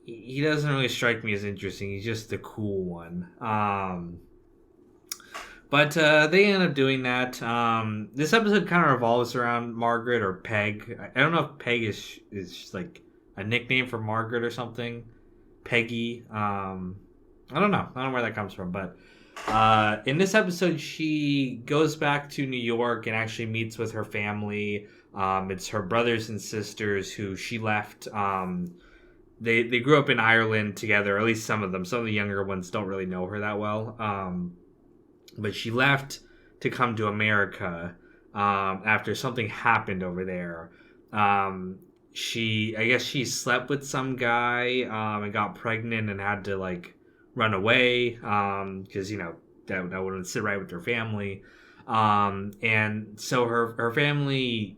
he doesn't really strike me as interesting. He's just the cool one. But they end up doing that. This episode kind of revolves around Margaret or Peg. I don't know if Peg is like a nickname for Margaret or something. Peggy. I don't know. I don't know where that comes from. But in this episode, she goes back to New York and actually meets with her family. It's her brothers and sisters who she left. They grew up in Ireland together, or at least some of them. Some of the younger ones don't really know her that well. But she left to come to America after something happened over there. I guess she slept with some guy and got pregnant and had to like run away because that wouldn't sit right with her family. And so her family,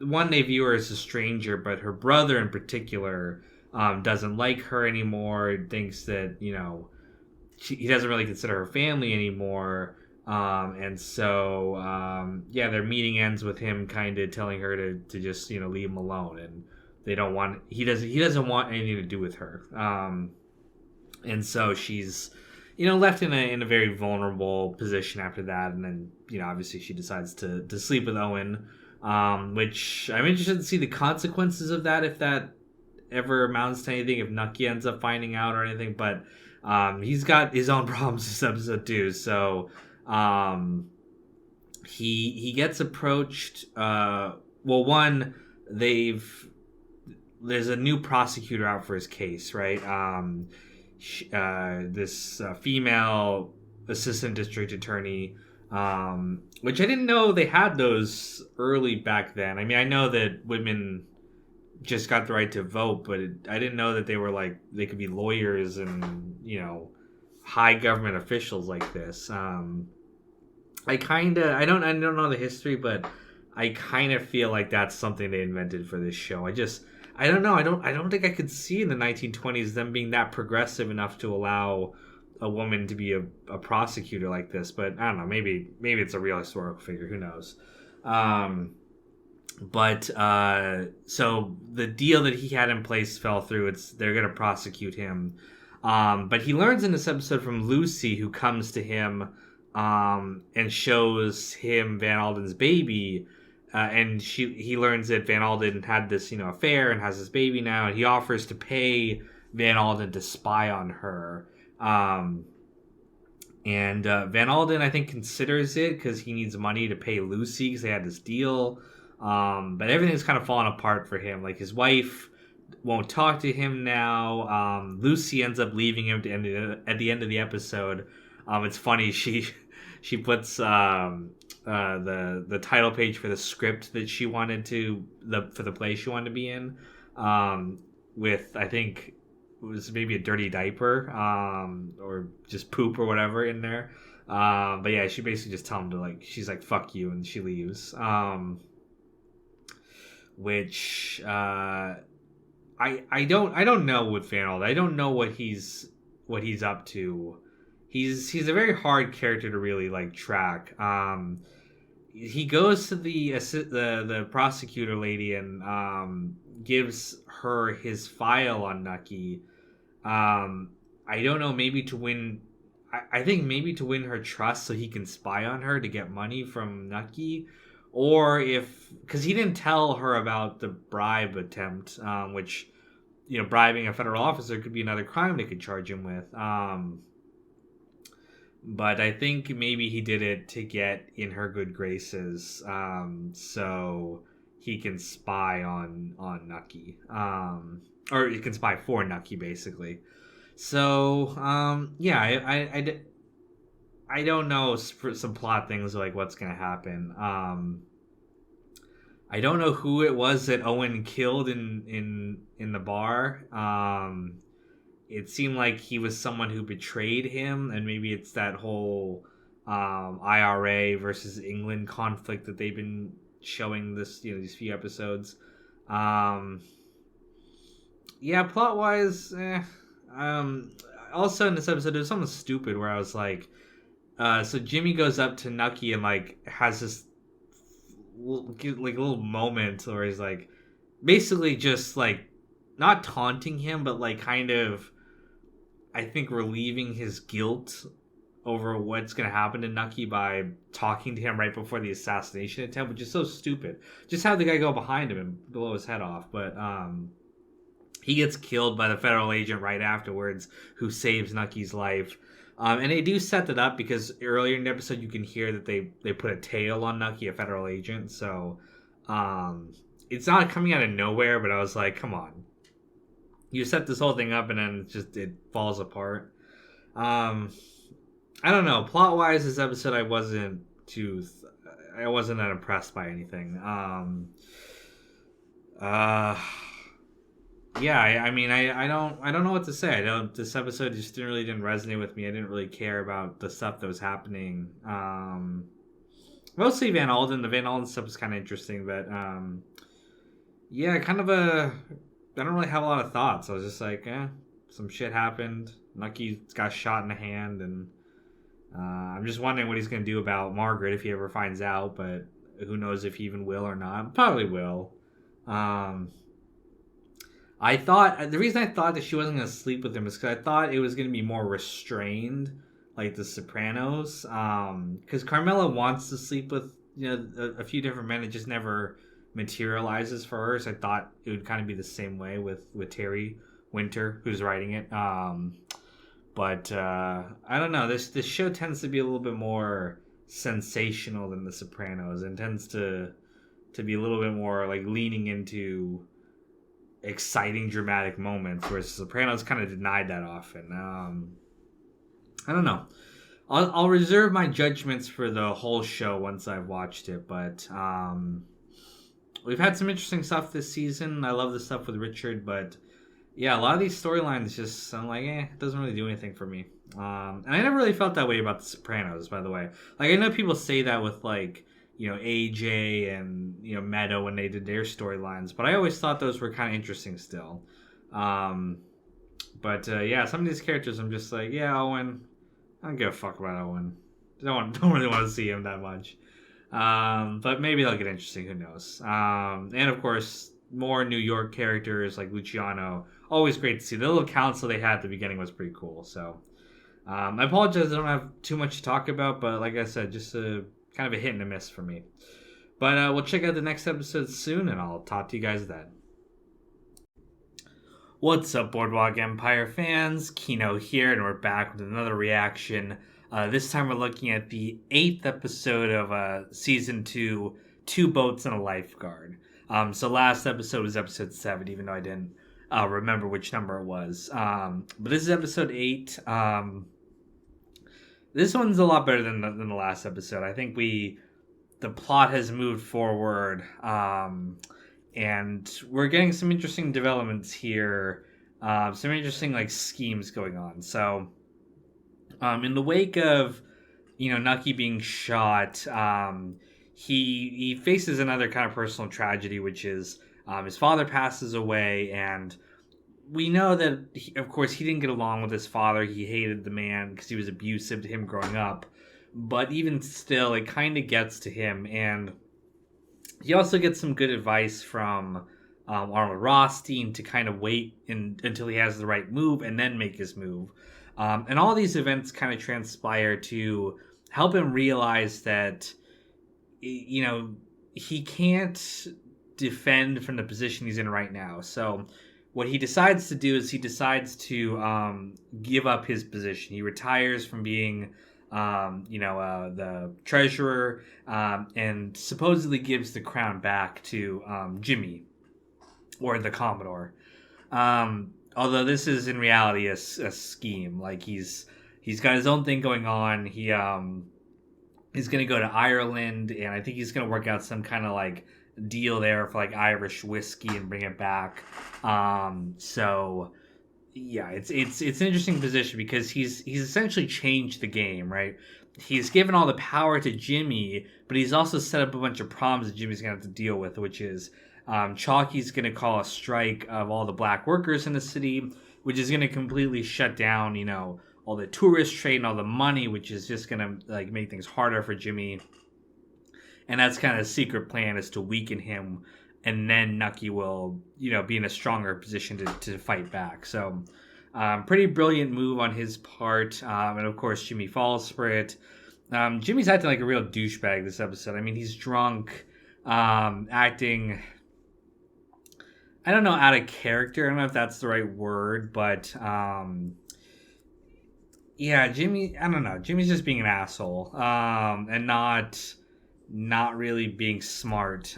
one, they view her as a stranger, but her brother in particular doesn't like her anymore. Thinks that he doesn't really consider her family anymore. And so, their meeting ends with him kind of telling her to just, leave him alone. And he doesn't want anything to do with her. And so she's, left in a very vulnerable position after that. And then, obviously she decides to sleep with Owen, which I'm interested to see the consequences of that, if that ever amounts to anything, if Nucky ends up finding out or anything. But he's got his own problems this episode too. So he gets approached. One, there's a new prosecutor out for his case, right? This female assistant district attorney, which I didn't know they had those early back then. I mean, I know that women just got the right to vote, but I didn't know that they could be lawyers and high government officials like this. I don't know the history, but I kind of feel like that's something they invented for this show. I don't know. I don't think I could see in the 1920s them being that progressive enough to allow a woman to be a prosecutor like this. But I don't know. Maybe it's a real historical figure. Who knows? So the deal that he had in place fell through. They're going to prosecute him. But he learns in this episode from Lucy, who comes to him and shows him Van Alden's baby. And he learns that Van Alden had this, affair and has this baby now. And he offers to pay Van Alden to spy on her. And Van Alden, I think, considers it because he needs money to pay Lucy because they had this deal. But everything's kind of falling apart for him. Like, his wife won't talk to him now. Lucy ends up leaving him at the end of the episode. It's funny, she puts the title page for the script that she wanted for the play she wanted to be in, with, I think it was maybe a dirty diaper, or just poop or whatever in there. But yeah, she basically just tells him she's like, fuck you, and she leaves. Which I don't know with Van Alden. I don't know what he's up to. He's a very hard character to really track. He goes to the prosecutor lady and gives her his file on Nucky. I don't know, maybe to win. I think maybe to win her trust so he can spy on her to get money from Nucky. Or because he didn't tell her about the bribe attempt, which bribing a federal officer could be another crime they could charge him with. But I think maybe he did it to get in her good graces, so he can spy on Nucky, or he can spy for Nucky, basically. So yeah, I don't know some plot things like what's gonna happen. I don't know who it was that Owen killed in the bar. It seemed like he was someone who betrayed him, and maybe it's that whole IRA versus England conflict that they've been showing these few episodes. Yeah, plot wise, also in this episode, there's something stupid where I was like, so Jimmy goes up to Nucky and like has this little moment where he's like basically just like not taunting him, but like kind of, I think, relieving his guilt over what's going to happen to Nucky by talking to him right before the assassination attempt, which is so stupid. Just have the guy go behind him and blow his head off. But he gets killed by the federal agent right afterwards, who saves Nucky's life. And they do set that up because earlier in the episode you can hear that they put a tail on Nucky, a federal agent. So it's not coming out of nowhere, but I was like, come on. You set this whole thing up and then it falls apart. I don't know. Plot-wise, this episode I wasn't that impressed by anything. Yeah, I mean, I don't know what to say. This episode just didn't resonate with me. I didn't really care about the stuff that was happening. Mostly Van Alden. The Van Alden stuff was kind of interesting, but yeah, I don't really have a lot of thoughts. I was just like, some shit happened. Nucky got shot in the hand, and I'm just wondering what he's going to do about Margaret if he ever finds out, but who knows if he even will or not. Probably will. The reason I thought that she wasn't going to sleep with him is because I thought it was going to be more restrained, like The Sopranos. Because Carmela wants to sleep with a few different men. It just never materializes for her. So I thought it would kind of be the same way with Terry Winter, who's writing it. But I don't know. This show tends to be a little bit more sensational than The Sopranos, and tends to be a little bit more like leaning into exciting dramatic moments, whereas Sopranos kind of denied that often. I don't know. I'll reserve my judgments for the whole show once I've watched it, but we've had some interesting stuff this season. I love the stuff with Richard, but yeah, a lot of these storylines just, I'm like, it doesn't really do anything for me. And I never really felt that way about The Sopranos, by the way. Like, I know people say that with like, AJ and Meadow when they did their storylines, but I always thought those were kind of interesting still. But yeah, some of these characters I'm just like, yeah, Owen, I don't give a fuck about Owen. Don't really want to see him that much. But maybe they'll get interesting, who knows. And of course, more New York characters like Luciano, always great to see. The little council they had at the beginning was pretty cool. So I apologize I don't have too much to talk about, but like I said, just kind of a hit and a miss for me. But we'll check out the next episode soon, and I'll talk to you guys then. What's up, Boardwalk Empire fans? Kino here, and we're back with another reaction. This time we're looking at the 8th episode of Season 2, Two Boats and a Lifeguard. So last episode was episode 7, even though I didn't remember which number it was. But this is episode 8. This one's a lot better than the last episode. I think the plot has moved forward, and we're getting some interesting developments here, some interesting like schemes going on. So, in the wake of Nucky being shot, he faces another kind of personal tragedy, which is his father passes away, and we know that, of course, he didn't get along with his father. He hated the man because he was abusive to him growing up. But even still, it kind of gets to him. And he also gets some good advice from Arnold Rothstein to kind of wait until he has the right move and then make his move. And all these events kind of transpire to help him realize that, he can't defend from the position he's in right now. So what he decides to do is he decides to give up his position. He retires from being, the treasurer, and supposedly gives the crown back to Jimmy, or the Commodore. Although this is in reality a scheme. Like he's got his own thing going on. He's gonna go to Ireland, and I think he's gonna work out some kind of like deal there for like Irish whiskey and bring it back. So yeah, it's an interesting position because he's essentially changed the game, right? He's given all the power to Jimmy, but he's also set up a bunch of problems that Jimmy's gonna have to deal with, which is Chalky's gonna call a strike of all the black workers in the city, which is gonna completely shut down, all the tourist trade and all the money, which is just gonna like make things harder for Jimmy. And that's kind of the secret plan, is to weaken him, and then Nucky will, be in a stronger position to fight back. So, pretty brilliant move on his part. And of course, Jimmy falls for it. Jimmy's acting like a real douchebag this episode. I mean, he's drunk, acting, I don't know, out of character. I don't know if that's the right word, but yeah, Jimmy, I don't know. Jimmy's just being an asshole, and not really being smart,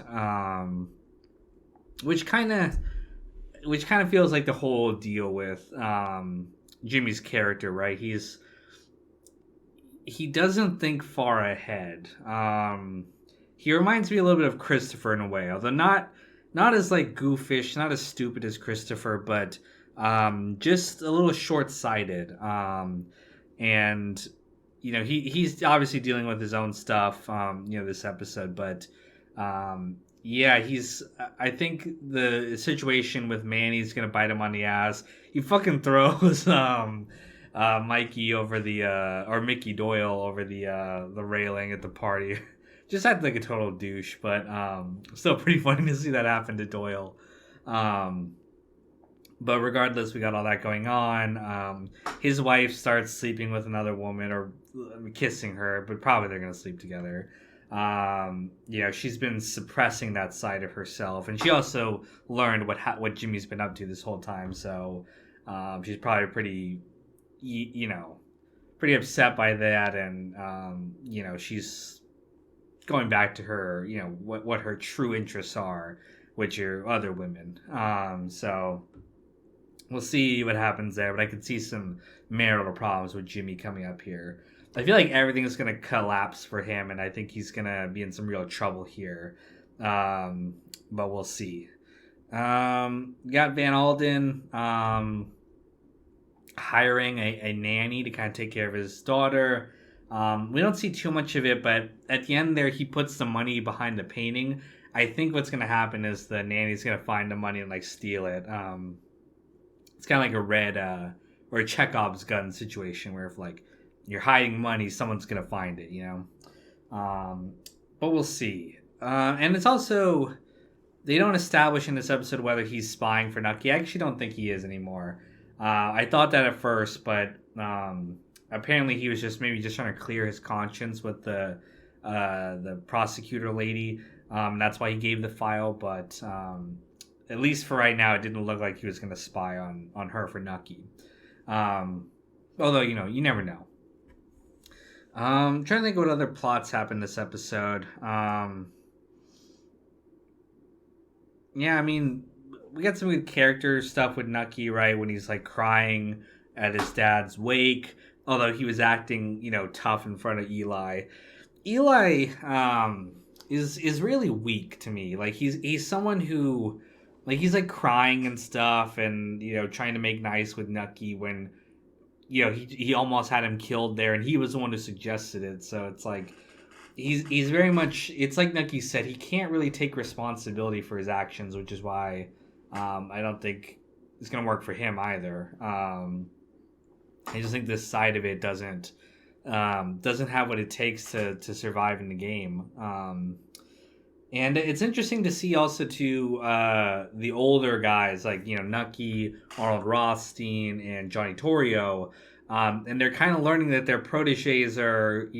which kind of feels like the whole deal with Jimmy's character, right? He doesn't think far ahead. He reminds me a little bit of Christopher in a way, although not as like goofish, not as stupid as Christopher, but just a little short-sighted. And he's obviously dealing with his own stuff, this episode, but yeah, I think the situation with Manny's gonna bite him on the ass. He fucking throws Mikey over or Mickey Doyle over the railing at the party. Just acted like a total douche, but still pretty funny to see that happen to Doyle. But regardless, we got all that going on. His wife starts sleeping with another woman, or kissing her, but probably they're going to sleep together. She's been suppressing that side of herself. And she also learned what Jimmy's been up to this whole time. So she's probably pretty upset by that. And, she's going back to her, what her true interests are, which are other women. So we'll see what happens there, but I could see some marital problems with Jimmy coming up here. I feel like everything is going to collapse for him, and I think he's going to be in some real trouble here. But we'll see. Got Van Alden hiring a nanny to kind of take care of his daughter. We don't see too much of it, but at the end there, he puts the money behind the painting. I think what's going to happen is the nanny's going to find the money and, like, steal it. It's kind of like a red or a Chekhov's gun situation where if like you're hiding money, someone's gonna find it, But we'll see. And it's also, they don't establish in this episode whether he's spying for Nucky. I actually don't think he is anymore. I thought that at first, but apparently he was just trying to clear his conscience with the prosecutor lady. That's why he gave the file, but at least for right now, it didn't look like he was going to spy on her for Nucky. Although, you never know. I'm trying to think what other plots happened this episode. Yeah, I mean, we got some good character stuff with Nucky, right? When he's like crying at his dad's wake. Although he was acting, tough in front of Eli. Eli is really weak to me. Like he's someone who, like, he's like crying and stuff, and trying to make nice with Nucky when he almost had him killed there, and he was the one who suggested it. So it's like he's very much, it's like Nucky said, he can't really take responsibility for his actions, which is why I don't think it's gonna work for him either. I just think this side of it doesn't have what it takes to survive in the game. And it's interesting to see also too the older guys like Nucky, Arnold Rothstein, and Johnny Torrio, and they're kind of learning that their proteges are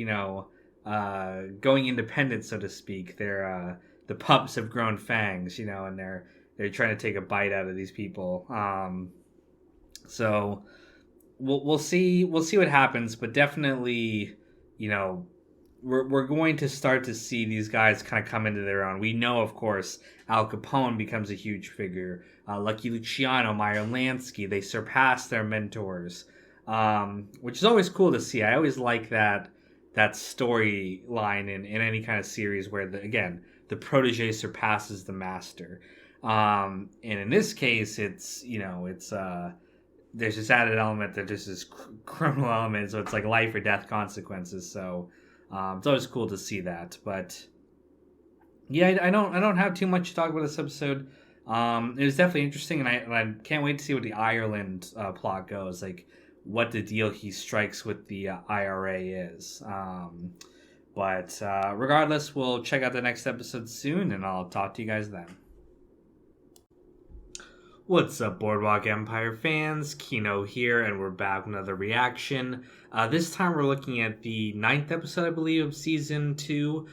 going independent, so to speak. They're the pups have grown fangs, and they're they're trying to take a bite out of these people. So we'll see what happens, but definitely, we're going to start to see these guys kind of come into their own. We know, of course, Al Capone becomes a huge figure. Lucky Luciano, Meyer Lansky, they surpass their mentors, which is always cool to see. I always like that storyline in any kind of series where the protege surpasses the master. And in this case, it's there's this added element that there's this criminal element, so it's like life or death consequences. So it's always cool to see that. But yeah, I don't have too much to talk about this episode. It was definitely interesting, and I can't wait to see what the Ireland plot goes, like what the deal he strikes with the IRA is. But regardless, we'll check out the next episode soon, and I'll talk to you guys then. What's up, Boardwalk Empire fans? Kino here, and we're back with another reaction. This time we're looking at the 9th episode, I believe, of Season 2,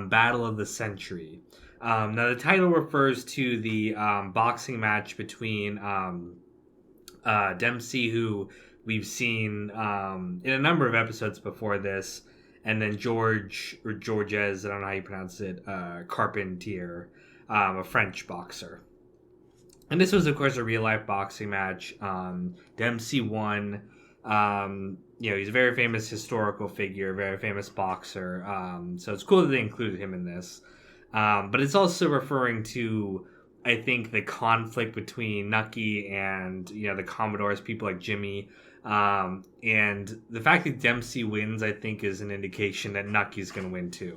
Battle of the Century. Now, the title refers to the boxing match between Dempsey, who we've seen in a number of episodes before this, and then Georges, I don't know how you pronounce it, Carpentier, a French boxer. And this was, of course, a real-life boxing match. Dempsey won. He's a very famous historical figure, very famous boxer. So it's cool that they included him in this. But it's also referring to, I think, the conflict between Nucky and, the Commodores, people like Jimmy. And the fact that Dempsey wins, I think, is an indication that Nucky's going to win, too.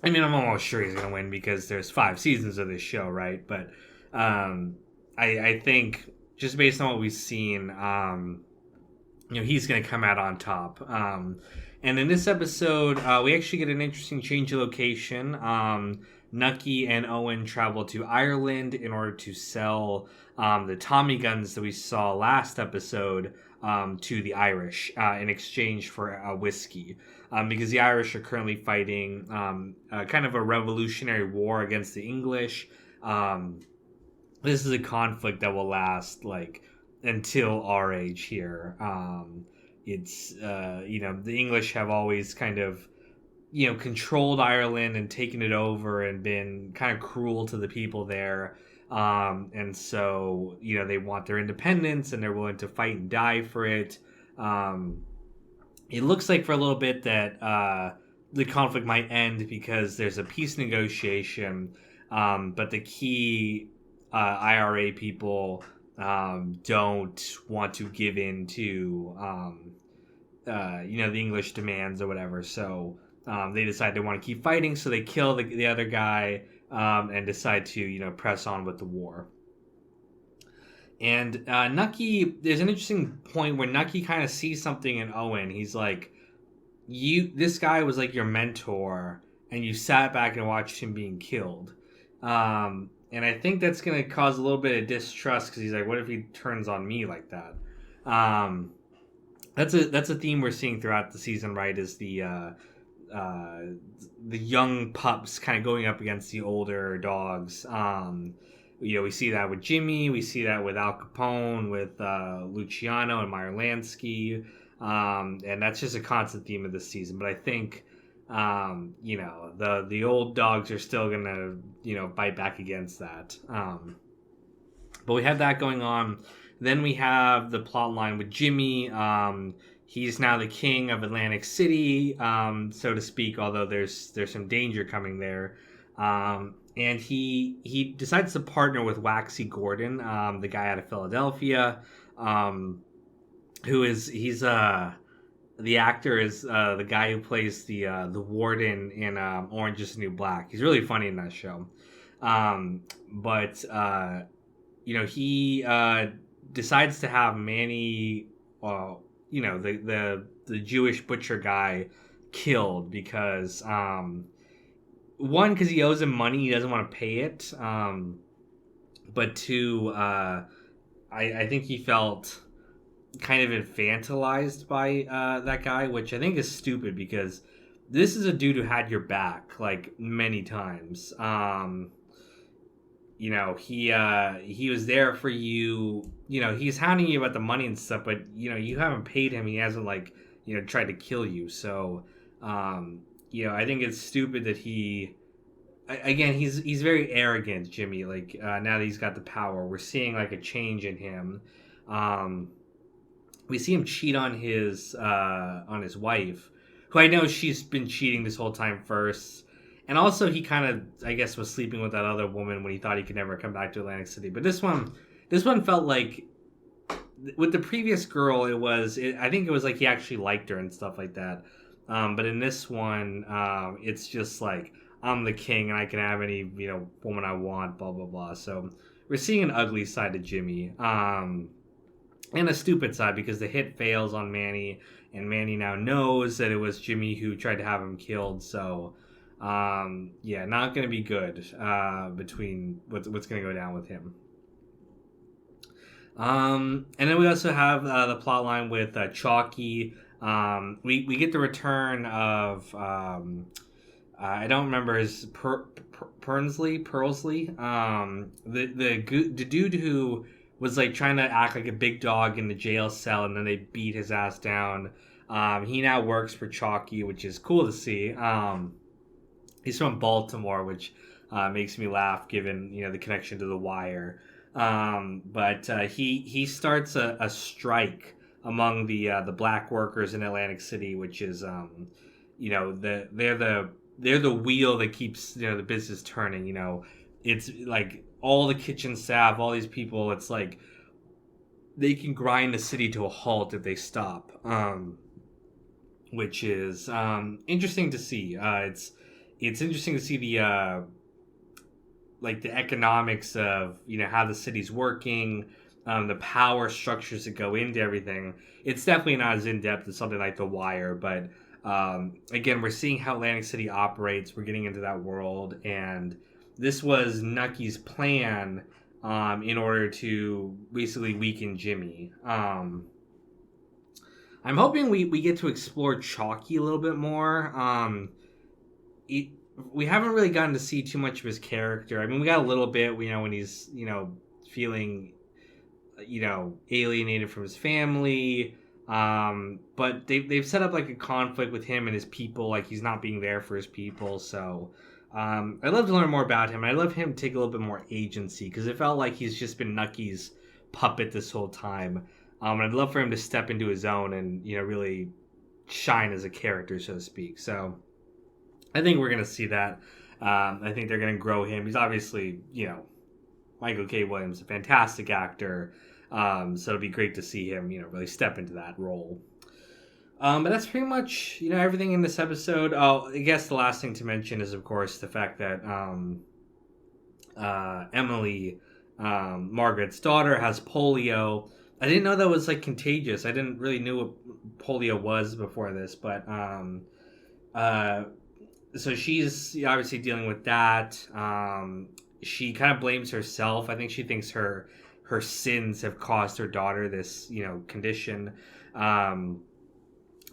I'm almost sure he's going to win because there's 5 seasons of this show, right? But I think just based on what we've seen, he's going to come out on top. And in this episode, we actually get an interesting change of location. Nucky and Owen travel to Ireland in order to sell the Tommy guns that we saw last episode to the Irish in exchange for whiskey. Because the Irish are currently fighting kind of a revolutionary war against the English. This is a conflict that will last until our age here. It's the English have always kind of controlled Ireland and taken it over and been kind of cruel to the people there. And so they want their independence and they're willing to fight and die for it. It looks like for a little bit that the conflict might end because there's a peace negotiation, but the key IRA people don't want to give in to the English demands or whatever. So they decide they want to keep fighting, so they kill the other guy and decide to press on with the war. And Nucky, there's an interesting point where Nucky kind of sees something in Owen. He's like, this guy was like your mentor, and you sat back and watched him being killed. And I think that's going to cause a little bit of distrust because he's like, what if he turns on me like that? That's a theme we're seeing throughout the season, right? Is the young pups kind of going up against the older dogs. We see that with Jimmy. We see that with Al Capone, with Luciano and Meyer Lansky. And that's just a constant theme of this season. But I think, the old dogs are still going to, bite back against that. But we have that going on. Then we have the plot line with Jimmy. He's now the king of Atlantic City, so to speak, although there's some danger coming there. And he decides to partner with Waxy Gordon, the guy out of Philadelphia, he's the actor is the guy who plays the warden in Orange Is the New Black. He's really funny in that show. But he decides to have Manny, the Jewish butcher guy, killed because one, because he owes him money, he doesn't want to pay it. But two, I think he felt kind of infantilized by that guy, which I think is stupid because this is a dude who had your back like many times. he was there for you. He's hounding you about the money and stuff, but you haven't paid him. He hasn't like tried to kill you. So I think it's stupid that again, he's very arrogant, Jimmy. Like now that he's got the power, we're seeing like a change in him. We see him cheat on his wife, who I know she's been cheating this whole time first. And also, he kind of, I guess, was sleeping with that other woman when he thought he could never come back to Atlantic City. But this one felt like, with the previous girl, I think it was like he actually liked her and stuff like that. But in this one, it's just like, I'm the king and I can have any woman I want, blah blah blah. So we're seeing an ugly side of Jimmy, and a stupid side, because the hit fails on Manny, and Manny now knows that it was Jimmy who tried to have him killed. So not gonna be good between what's gonna go down with him. And then we also have the plot line with Chalky. We get the return of I don't remember his Perlsley. The dude who was like trying to act like a big dog in the jail cell, and then they beat his ass down. He now works for Chalky, which is cool to see. He's from Baltimore, which makes me laugh given the connection to The Wire. But he starts a strike among the black workers in Atlantic City, which is they're the wheel that keeps the business turning. It's like all the kitchen staff, all these people. It's like they can grind the city to a halt if they stop, which is interesting to see. It's interesting to see the economics of how the city's working, the power structures that go into everything. It's definitely not as in depth as something like The Wire, but again, we're seeing how Atlantic City operates. We're getting into that world, and this was Nucky's plan in order to basically weaken Jimmy. I'm hoping we get to explore Chalky a little bit more. We haven't really gotten to see too much of his character. I mean, we got a little bit, when he's, feeling, alienated from his family. But they've set up like a conflict with him and his people. Like he's not being there for his people. So, I'd love to learn more about him. I'd love him to take a little bit more agency, because it felt like he's just been Nucky's puppet this whole time. And I'd love for him to step into his own and, really shine as a character, so to speak. So I think we're going to see that. I think they're going to grow him. He's obviously, Michael K. Williams, a fantastic actor. So it'll be great to see him, really step into that role. But that's pretty much, everything in this episode. Oh, I guess the last thing to mention is, of course, the fact that Emily, Margaret's daughter, has polio. I didn't know that was like contagious. I didn't really know what polio was before this, but so she's obviously dealing with that. She kind of blames herself. I think she thinks her sins have caused her daughter this, condition. And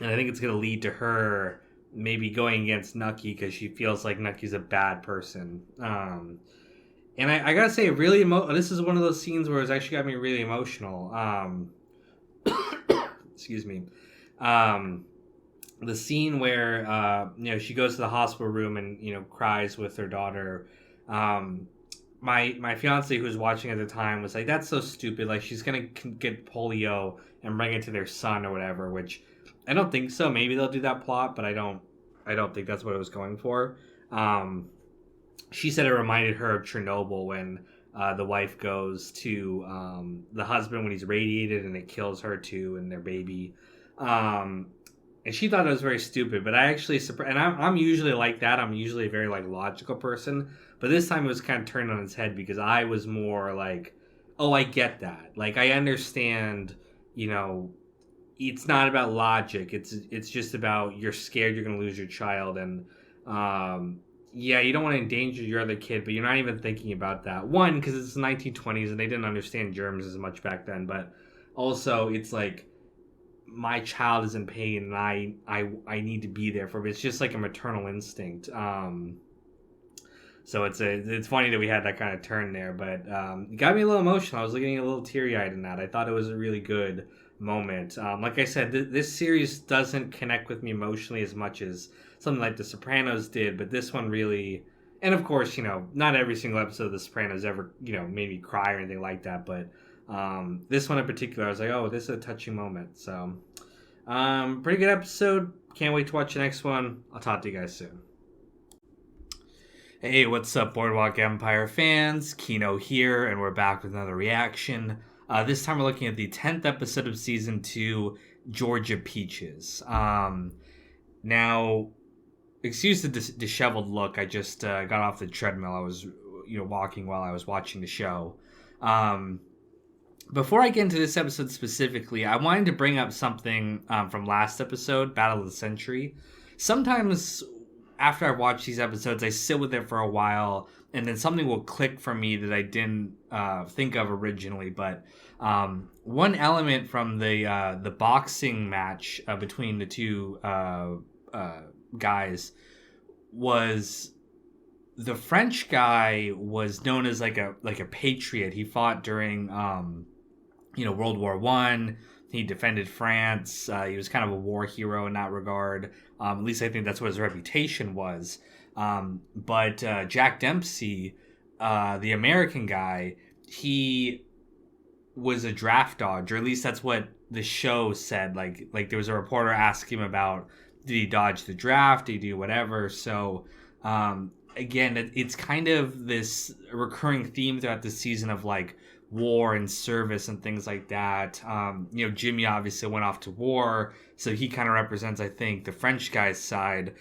I think it's going to lead to her maybe going against Nucky, because she feels like Nucky's a bad person. And I gotta say, really this is one of those scenes where it's actually got me really emotional. Excuse me. The scene where she goes to the hospital room and cries with her daughter. My fiance, who was watching at the time, was like, "That's so stupid. Like, she's gonna get polio and bring it to their son or whatever." Which I don't think so. Maybe they'll do that plot, but I don't think that's what it was going for. She said it reminded her of Chernobyl, when the wife goes to the husband when he's radiated, and it kills her too and their baby. And she thought it was very stupid, but I actually, and I'm usually like that. I'm usually a very like logical person, but this time it was kind of turned on its head, because I was more like, oh, I get that. Like, I understand, it's not about logic. It's just about, you're scared you're going to lose your child. And, you don't want to endanger your other kid, but you're not even thinking about that. One, because it's the 1920s and they didn't understand germs as much back then, but also it's like, my child is in pain and I need to be there for him. It's just like a maternal instinct. So it's funny that we had that kind of turn there, but it got me a little emotional. I was getting a little teary-eyed in that. I thought it was a really good moment. Like I said, this series doesn't connect with me emotionally as much as something like The Sopranos did, but this one really, and of course, not every single episode of The Sopranos ever, made me cry or anything like that, but this one in particular, I was like, oh, this is a touching moment. So, pretty good episode. Can't wait to watch the next one. I'll talk to you guys soon. Hey, what's up, Boardwalk Empire fans? Kino here, and we're back with another reaction. This time we're looking at the 10th episode of Season 2, Georgia Peaches. Now, excuse the disheveled look. I just got off the treadmill. I was, walking while I was watching the show. Before I get into this episode specifically, I wanted to bring up something from last episode, Battle of the Century. Sometimes after I watch these episodes, I sit with it for a while, and then something will click for me that I didn't think of originally. But one element from the boxing match between the two guys was the French guy was known as like a patriot. He fought during World War I. He defended France. He was kind of a war hero in that regard. At least I think that's what his reputation was. But Jack Dempsey, the American guy, he was a draft dodge, or at least that's what the show said. Like there was a reporter asking him about, did he dodge the draft? Did he do whatever? So again, it's kind of this recurring theme throughout the season of like war and service and things like that. Jimmy obviously went off to war, so he kind of represents, I think, the French guy's side.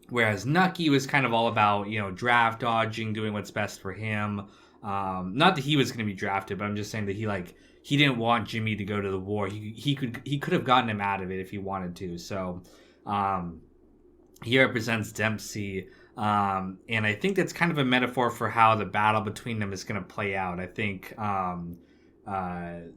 Whereas Nucky was kind of all about, draft dodging, doing what's best for him. Not that he was going to be drafted, but I'm just saying that he didn't want Jimmy to go to the war. He could have gotten him out of it if he wanted to. So he represents Dempsey. And I think that's kind of a metaphor for how the battle between them is going to play out. I think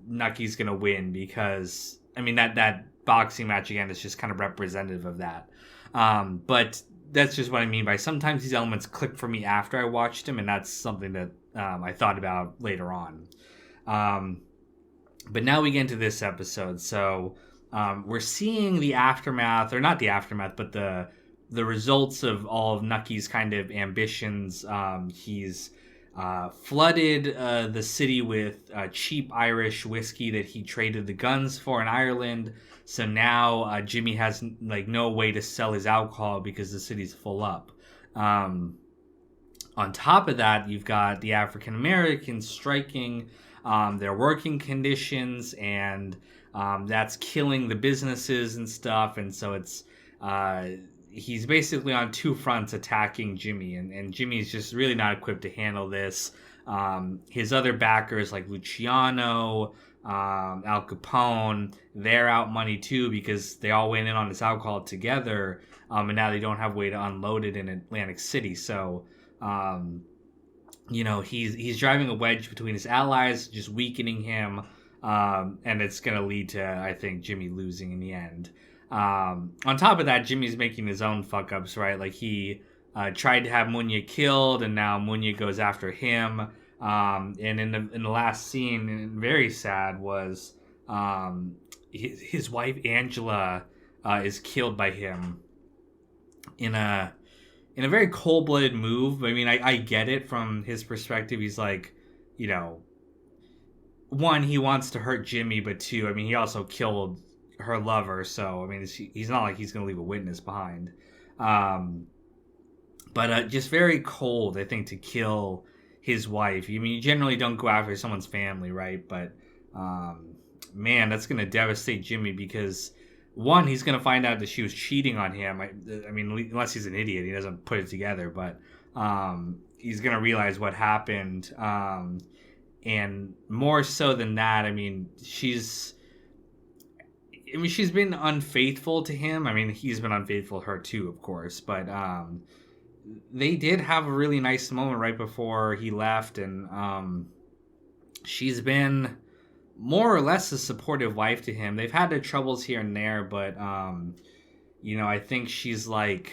Nucky's going to win because, that boxing match, again, is just kind of representative of that. But that's just what I mean by sometimes these elements click for me after I watched them, and that's something that I thought about later on. But now we get into this episode. So we're seeing the aftermath, or not the aftermath, but the results of all of Nucky's kind of ambitions. He's flooded the city with cheap Irish whiskey that he traded the guns for in Ireland. So now Jimmy has no way to sell his alcohol because the city's full up. On top of that, you've got the African Americans striking their working conditions, and that's killing the businesses and stuff. And so it's he's basically on two fronts attacking Jimmy, and Jimmy's just really not equipped to handle this. His other backers like Luciano, Al Capone, they're out money too because they all went in on this alcohol together, and now they don't have a way to unload it in Atlantic City. So, he's driving a wedge between his allies, just weakening him, and it's going to lead to, I think, Jimmy losing in the end. On top of that, Jimmy's making his own fuck-ups, right? Like, he tried to have Munya killed, and now Munya goes after him. And in the last scene, very sad, was his wife Angela is killed by him in a very cold-blooded move. I get it from his perspective. He's like, one, he wants to hurt Jimmy, but two, he also killed her lover, so he's not like he's gonna leave a witness behind. But just very cold, I think, to kill his wife. You generally don't go after someone's family, right? But man, that's gonna devastate Jimmy because one, he's gonna find out that she was cheating on him. Unless he's an idiot, he doesn't put it together. But he's gonna realize what happened, and more so than that, she's been unfaithful to him. He's been unfaithful to her too, of course. But they did have a really nice moment right before he left. And she's been more or less a supportive wife to him. They've had their troubles here and there. But, I think she's like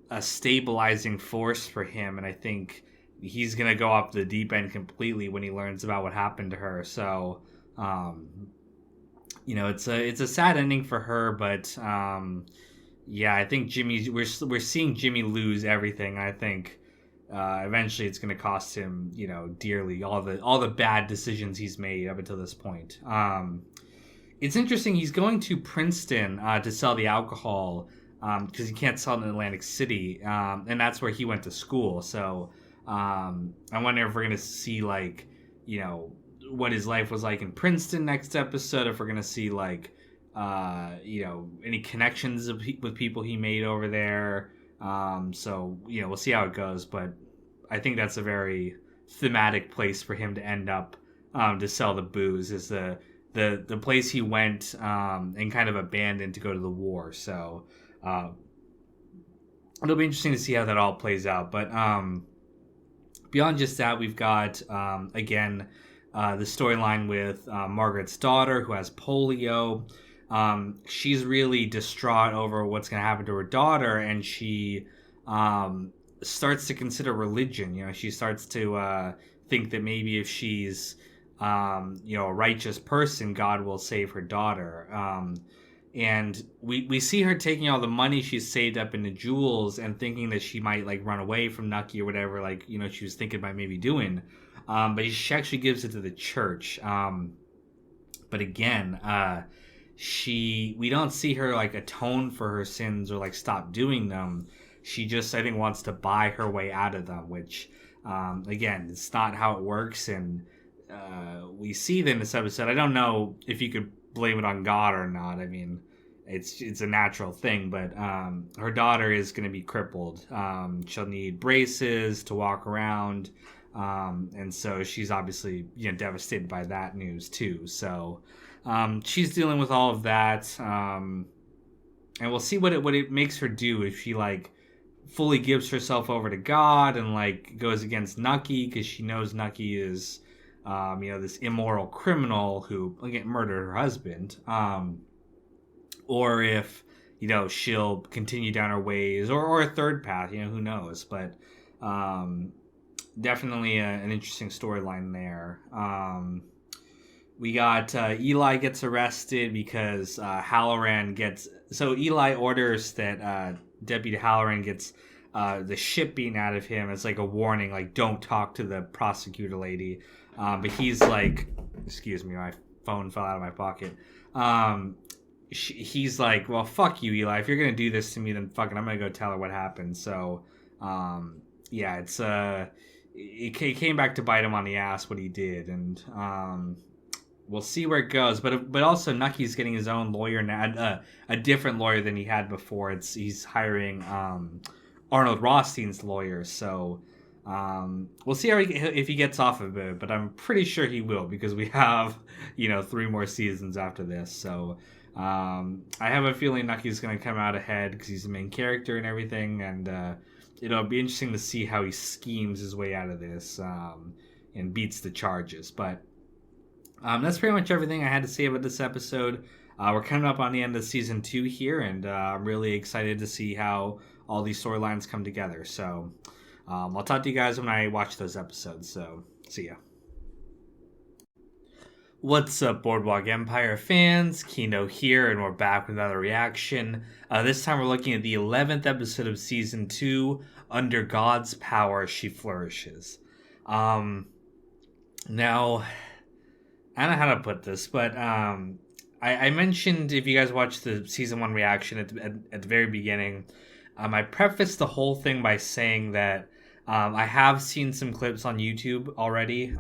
a stabilizing force for him, and I think he's gonna go off the deep end completely when he learns about what happened to her. So, it's a sad ending for her, but yeah, I think we're seeing Jimmy lose everything. I think eventually it's going to cost him, dearly, all the bad decisions he's made up until this point. It's interesting. He's going to Princeton to sell the alcohol because he can't sell it in Atlantic City, and that's where he went to school. So I wonder if we're going to see what his life was like in Princeton next episode. If we're going to see any connections with people he made over there. So we'll see how it goes, but I think that's a very thematic place for him to end up to sell the booze, is the place he went and kind of abandoned to go to the war. So it'll be interesting to see how that all plays out. But beyond just that, we've got again the storyline with Margaret's daughter, who has polio. She's really distraught over what's going to happen to her daughter, and she starts to consider religion. She starts to think that maybe if she's a righteous person, God will save her daughter. And we see her taking all the money she's saved up into jewels and thinking that she might run away from Nucky or whatever, she was thinking about maybe doing. But she actually gives it to the church. But again, we don't see her atone for her sins or stop doing them. She just, I think, wants to buy her way out of them, which again, it's not how it works. And we see that in this episode. I don't know if you could blame it on God or not. I mean, it's a natural thing, but her daughter is going to be crippled. She'll need braces to walk around. And so she's obviously devastated by that news too. So she's dealing with all of that, and we'll see what it makes her do if she fully gives herself over to God and goes against Nucky, because she knows Nucky is this immoral criminal who again murdered her husband, or if she'll continue down her ways, or a third path, who knows. But definitely an interesting storyline there. We got Eli gets arrested because Halloran gets... So Eli orders that Deputy Halloran gets the shit beaten out of him. It's a warning, don't talk to the prosecutor lady. But he's excuse me, my phone fell out of my pocket. He's well, fuck you, Eli. If you're going to do this to me, then fucking I'm going to go tell her what happened. So, yeah, it came back to bite him on the ass what he did, and we'll see where it goes. But also Nucky's getting his own lawyer now, a different lawyer than he had before. He's hiring Arnold Rothstein's lawyer. So we'll see if he gets off of it. But I'm pretty sure he will, because we have 3 more seasons after this. So I have a feeling Nucky's going to come out ahead because he's the main character and everything, and it'll be interesting to see how he schemes his way out of this and beats the charges. But that's pretty much everything I had to say about this episode. We're coming up on the end of season 2 here, and I'm really excited to see how all these storylines come together. So I'll talk to you guys when I watch those episodes. So see ya. What's up, Boardwalk Empire fans? Kino here, and we're back with another reaction. This time we're looking at the 11th episode of Season 2, Under God's Power, She Flourishes. Now, I don't know how to put this, but I mentioned, if you guys watched the Season 1 reaction at the very beginning, I prefaced the whole thing by saying that I have seen some clips on YouTube already,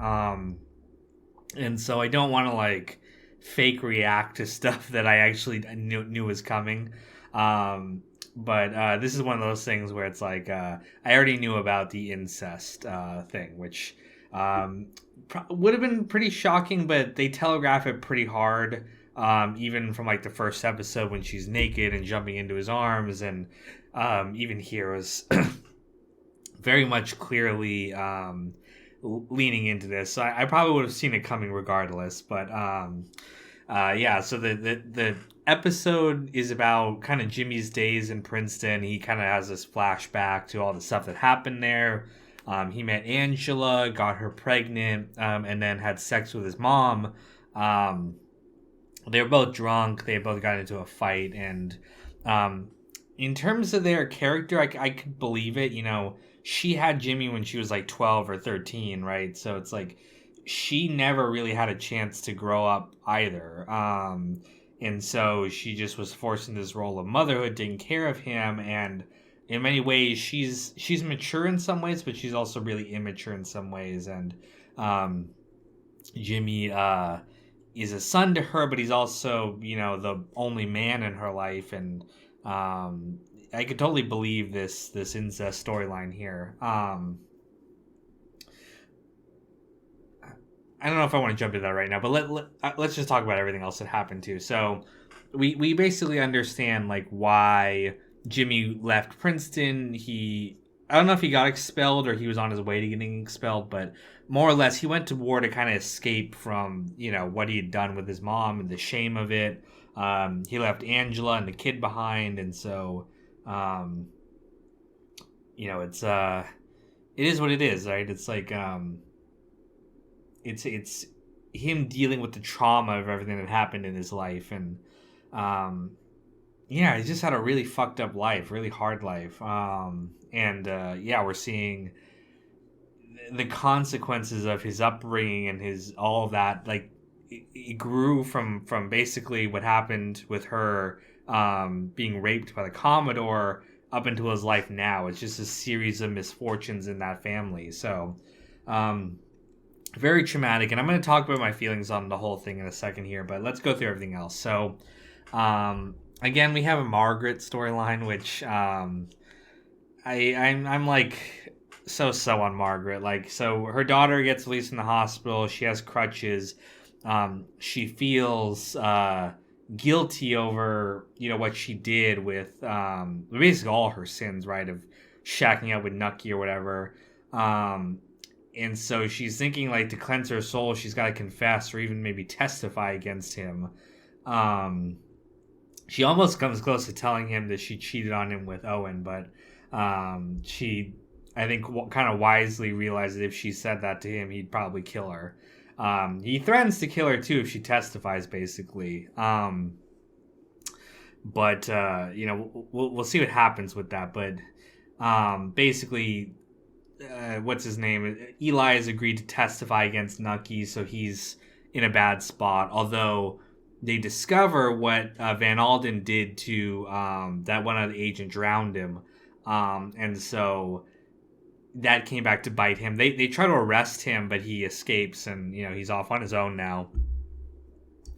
and so I don't want to fake react to stuff that I actually knew was coming. But this is one of those things where it's I already knew about the incest thing, which would have been pretty shocking, but they telegraph it pretty hard, even from the first episode when she's naked and jumping into his arms, and even here was very much clearly leaning into this. So I probably would have seen it coming regardless. But yeah, so the episode is about kind of Jimmy's days in Princeton. He kind of has this flashback to all the stuff that happened there. He met Angela, got her pregnant, and then had sex with his mom. They were both drunk. They both got into a fight. And in terms of their character, I could believe it. You know, she had Jimmy when she was like 12 or 13, right? So it's like she never really had a chance to grow up either. And so she just was forced into this role of motherhood, taking care of him. And in many ways, she's mature in some ways, but she's also really immature in some ways. And Jimmy is a son to her, but he's also, you know, the only man in her life. And I could totally believe this incest storyline here. I don't know if I want to jump into that right now, but let's just talk about everything else that happened too. So we basically understand like why Jimmy left Princeton. I don't know if he got expelled or he was on his way to getting expelled, but more or less he went to war to kind of escape from, you know, what he had done with his mom and the shame of it. He left Angela and the kid behind, and so you know, it is what it is, right? It's like it's him dealing with the trauma of everything that happened in his life. And yeah, he's just had a really fucked up life, really hard life. Yeah, we're seeing the consequences of his upbringing and his all of that. Like it grew from basically what happened with her being raped by the Commodore up into his life now. It's just a series of misfortunes in that family. So very traumatic, and I'm going to talk about my feelings on the whole thing in a second here, but let's go through everything else. So, again, we have a Margaret storyline, which I'm like so on Margaret. Like, so her daughter gets released from the hospital. She has crutches. She feels guilty over, you know, what she did with basically all her sins, right, of shacking up with Nucky or whatever. And so she's thinking, like, to cleanse her soul, she's got to confess or even maybe testify against him. She almost comes close to telling him that she cheated on him with Owen, but she, I think, kind of wisely realized that if she said that to him, he'd probably kill her. He threatens to kill her, too, if she testifies, basically. But you know, we'll see what happens with that. But basically... what's his name? Eli has agreed to testify against Nucky, so he's in a bad spot. Although they discover what Van Alden did to that one other agent, drowned him, and so that came back to bite him. They try to arrest him, but he escapes, and you know he's off on his own now.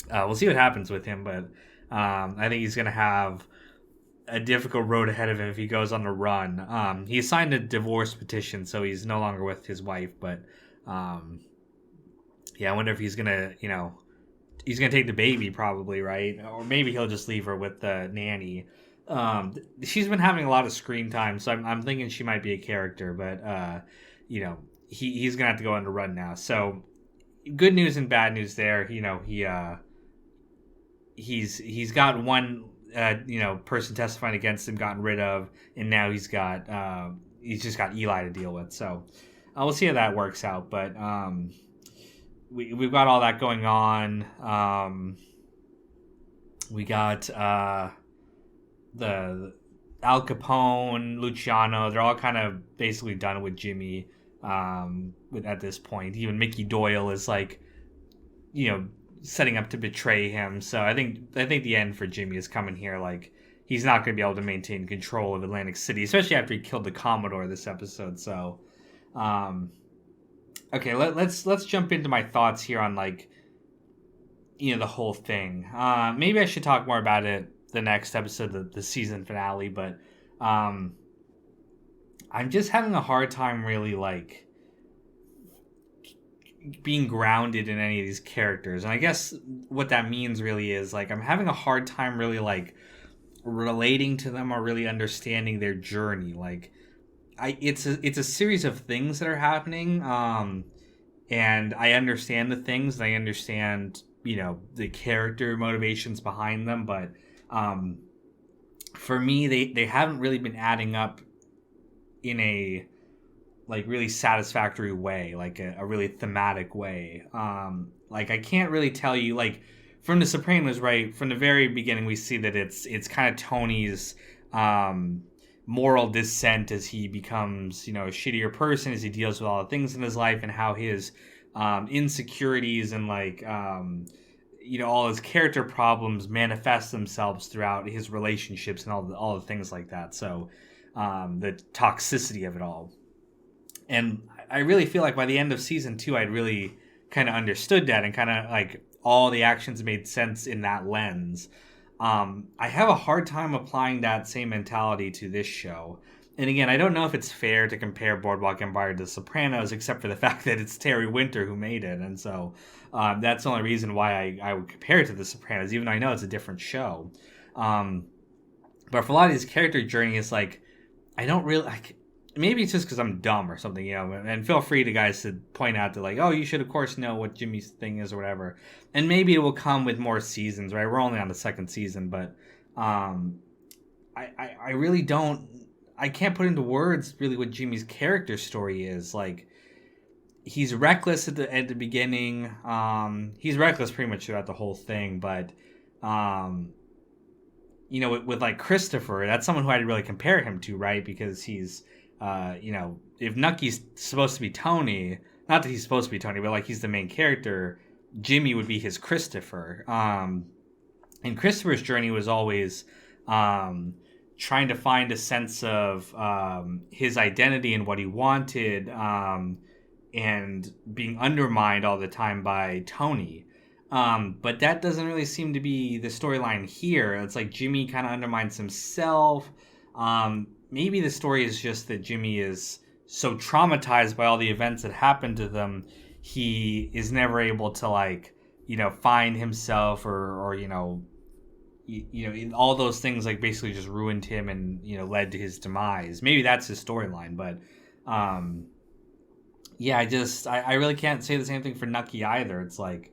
We'll see what happens with him, but I think he's gonna have a difficult road ahead of him if he goes on the run. He signed a divorce petition, so he's no longer with his wife. But yeah, I wonder if he's gonna, you know, he's gonna take the baby probably, right? Or maybe he'll just leave her with the nanny. She's been having a lot of screen time, so I'm thinking she might be a character. But you know, he's gonna have to go on the run now. So good news and bad news there. You know, he's got one. You know, person testifying against him gotten rid of, and now he's just got Eli to deal with. So we'll see how that works out. But we've got all that going on. We got the Al Capone, Luciano. They're all kind of basically done with Jimmy at this point. Even Mickey Doyle is like, you know, setting up to betray him. So I think the end for Jimmy is coming here. Like, he's not going to be able to maintain control of Atlantic City, especially after he killed the Commodore this episode. So okay, let's jump into my thoughts here on, like, you know, the whole thing. Maybe I should talk more about it the next episode, the season finale, but I'm just having a hard time really, like, being grounded in any of these characters. And I guess what that means really is, like, I'm having a hard time really, like, relating to them or really understanding their journey. Like, it's a series of things that are happening, and I understand the things, and I understand the character motivations behind them, but for me, they haven't really been adding up in a like really satisfactory way, like a really thematic way. Like I can't really tell you, like from The Sopranos, right from the very beginning, we see that it's kind of Tony's moral descent as he becomes a shittier person, as he deals with all the things in his life, and how his insecurities and like all his character problems manifest themselves throughout his relationships and all the things like that. So the toxicity of it all. And I really feel like by the end of season 2, I'd really kind of understood that, and kind of like all the actions made sense in that lens. I have a hard time applying that same mentality to this show. And again, I don't know if it's fair to compare Boardwalk Empire to The Sopranos, except for the fact that it's Terry Winter who made it. And so that's the only reason why I would compare it to The Sopranos, even though I know it's a different show. But for a lot of these character journeys, like, I don't really... like. Maybe it's just because I'm dumb or something, and feel free to guys to point out that, like, oh, you should, of course, know what Jimmy's thing is or whatever. And maybe it will come with more seasons, right? We're only on the second season, but I really don't... I can't put into words really what Jimmy's character story is. Like, he's reckless at the beginning. He's reckless pretty much throughout the whole thing, but... with like Christopher, that's someone who I'd really compare him to, right? Because he's... if Nucky's supposed to be Tony, not that he's supposed to be Tony, but like he's the main character, Jimmy would be his Christopher. And Christopher's journey was always trying to find a sense of his identity and what he wanted, and being undermined all the time by Tony. But that doesn't really seem to be the storyline here. It's like Jimmy kind of undermines himself. Maybe the story is just that Jimmy is so traumatized by all the events that happened to them, he is never able to find himself, or all those things like basically just ruined him and led to his demise. Maybe that's his storyline, but I really can't say the same thing for Nucky either. It's like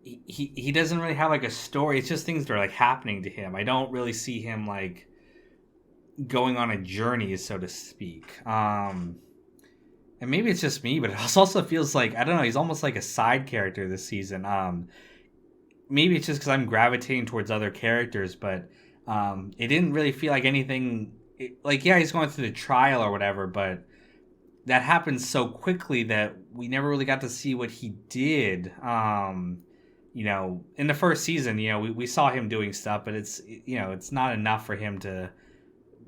he doesn't really have like a story. It's just things that are like happening to him. I don't really see him like going on a journey, so to speak. And maybe it's just me, but it also feels like, I don't know, he's almost like a side character this season. Maybe it's just because I'm gravitating towards other characters, but it didn't really feel like anything. He's going through the trial or whatever, but that happened so quickly that we never really got to see what he did. In the first season, we saw him doing stuff, but it's not enough for him to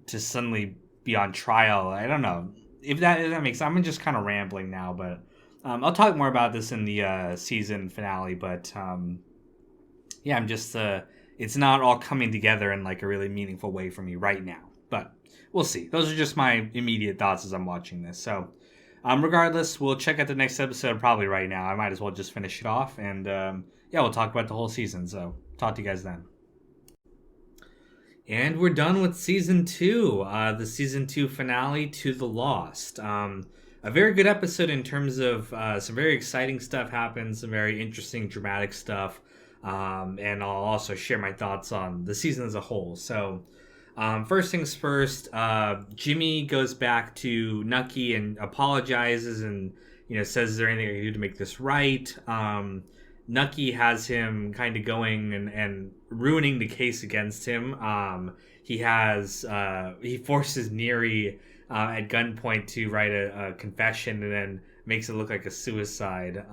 suddenly be on trial. I don't know if that makes sense. I'm just kind of rambling now, but I'll talk more about this in the season finale. But I'm just it's not all coming together in like a really meaningful way for me right now. But we'll see. Those are just my immediate thoughts as I'm watching this. So regardless, we'll check out the next episode probably right now. I might as well just finish it off, and we'll talk about the whole season. So talk to you guys then. And we're done with season 2, the season 2 finale, To the Lost. A very good episode in terms of some very exciting stuff happens, some very interesting, dramatic stuff. And I'll also share my thoughts on the season as a whole. So first things first, Jimmy goes back to Nucky and apologizes and says, is there anything I can do to make this right? Nucky has him kind of going and ruining the case against him. He forces Neary at gunpoint to write a confession and then makes it look like a suicide.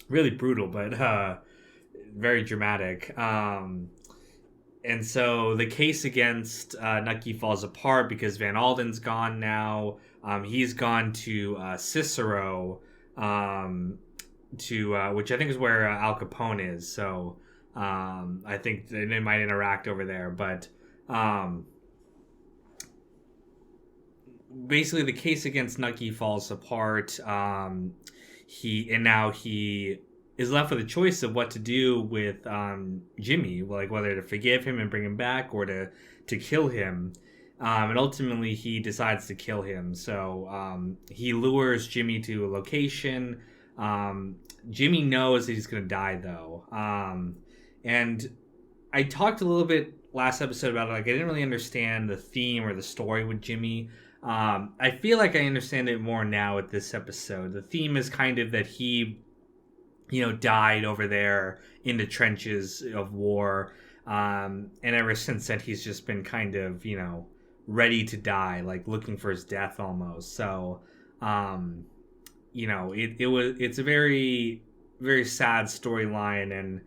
Really brutal, but very dramatic. And so the case against Nucky falls apart because Van Alden's gone now. He's gone to Cicero, which I think is where Al Capone is. So I think they might interact over there. But basically the case against Nucky falls apart. He is left with a choice of what to do with Jimmy, like whether to forgive him and bring him back or to kill him. And ultimately he decides to kill him. So he lures Jimmy to a location Jimmy knows that he's going to die, though. And I talked a little bit last episode about it. Like, I didn't really understand the theme or the story with Jimmy. I feel like I understand it more now with this episode. The theme is kind of that he, died over there in the trenches of war. And ever since then, he's just been kind of, ready to die, like looking for his death almost. So, it's a very, very sad storyline, and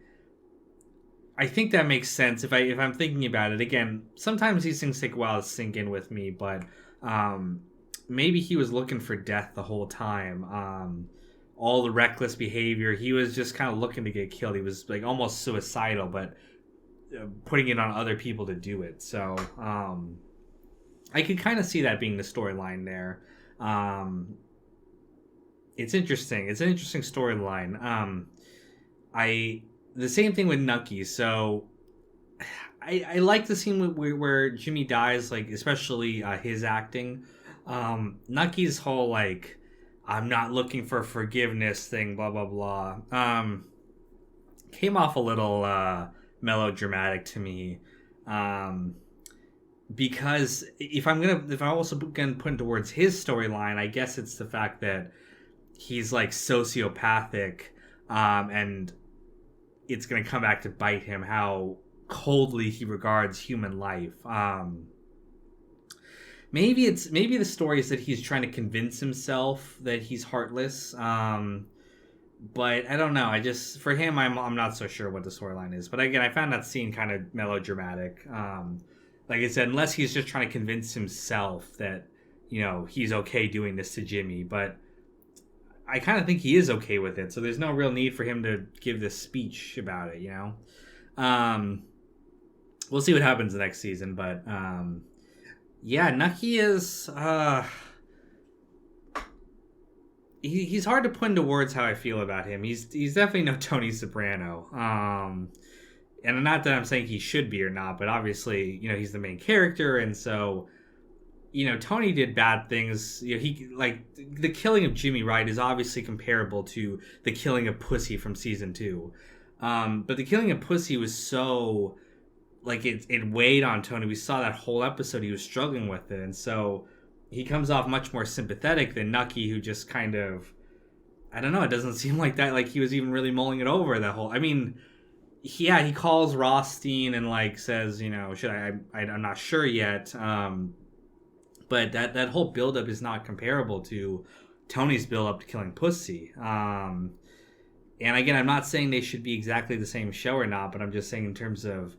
I think that makes sense if I'm thinking about it. Again, sometimes these things take a while to sink in with me, but maybe he was looking for death the whole time. All the reckless behavior, he was just kind of looking to get killed. He was like almost suicidal, but putting it on other people to do it. So I could kind of see that being the storyline there. It's interesting. It's an interesting storyline. The same thing with Nucky. So I like the scene where Jimmy dies, like especially his acting. Nucky's whole like, I'm not looking for forgiveness thing, blah blah blah. Came off a little melodramatic to me. Because if I'm also gonna put into words his storyline, I guess it's the fact that he's like sociopathic, and it's gonna come back to bite him how coldly he regards human life. Maybe the story is that he's trying to convince himself that he's heartless. But I don't know. For him, I'm not so sure what the storyline is. But again, I found that scene kind of melodramatic. Like I said, unless he's just trying to convince himself that, he's okay doing this to Jimmy. But I kind of think he is okay with it. So there's no real need for him to give this speech about it, We'll see what happens the next season. But, Nucky is... He's hard to put into words how I feel about him. He's definitely no Tony Soprano. And not that I'm saying he should be or not, but obviously, he's the main character, and so, Tony did bad things. He the killing of Jimmy Wright is obviously comparable to the killing of Pussy from season 2. But the killing of Pussy was so it weighed on Tony. We saw that whole episode he was struggling with it, and so he comes off much more sympathetic than Nucky, who just kind of, I don't know, it doesn't seem like that, like he was even really mulling it over that whole, he calls Rothstein and says, should I'm not sure yet. But that whole buildup is not comparable to Tony's buildup to killing Pussy. And again, I'm not saying they should be exactly the same show or not, but I'm just saying in terms of,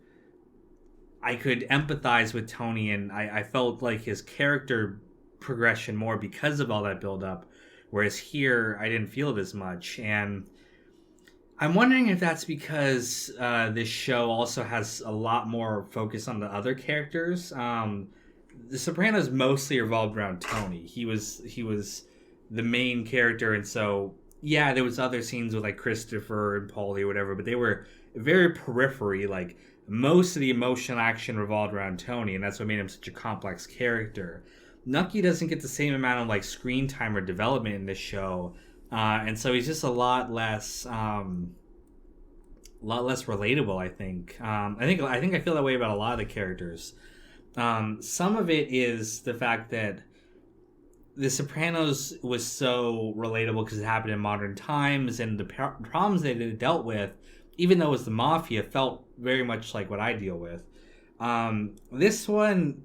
I could empathize with Tony, and I felt like his character progression more because of all that buildup, whereas here I didn't feel it as much. And I'm wondering if that's because this show also has a lot more focus on the other characters. The Sopranos mostly revolved around Tony. He was the main character, and so there was other scenes with Christopher and Paulie or whatever, but they were very periphery. Most of the emotional action revolved around Tony, and that's what made him such a complex character. Nucky doesn't get the same amount of screen time or development in this show, and so he's just a lot less relatable. I think. I feel that way about a lot of the characters. Some of it is the fact that The Sopranos was so relatable because it happened in modern times, and the problems that it dealt with, even though it was the mafia, felt very much like what I deal with. This one,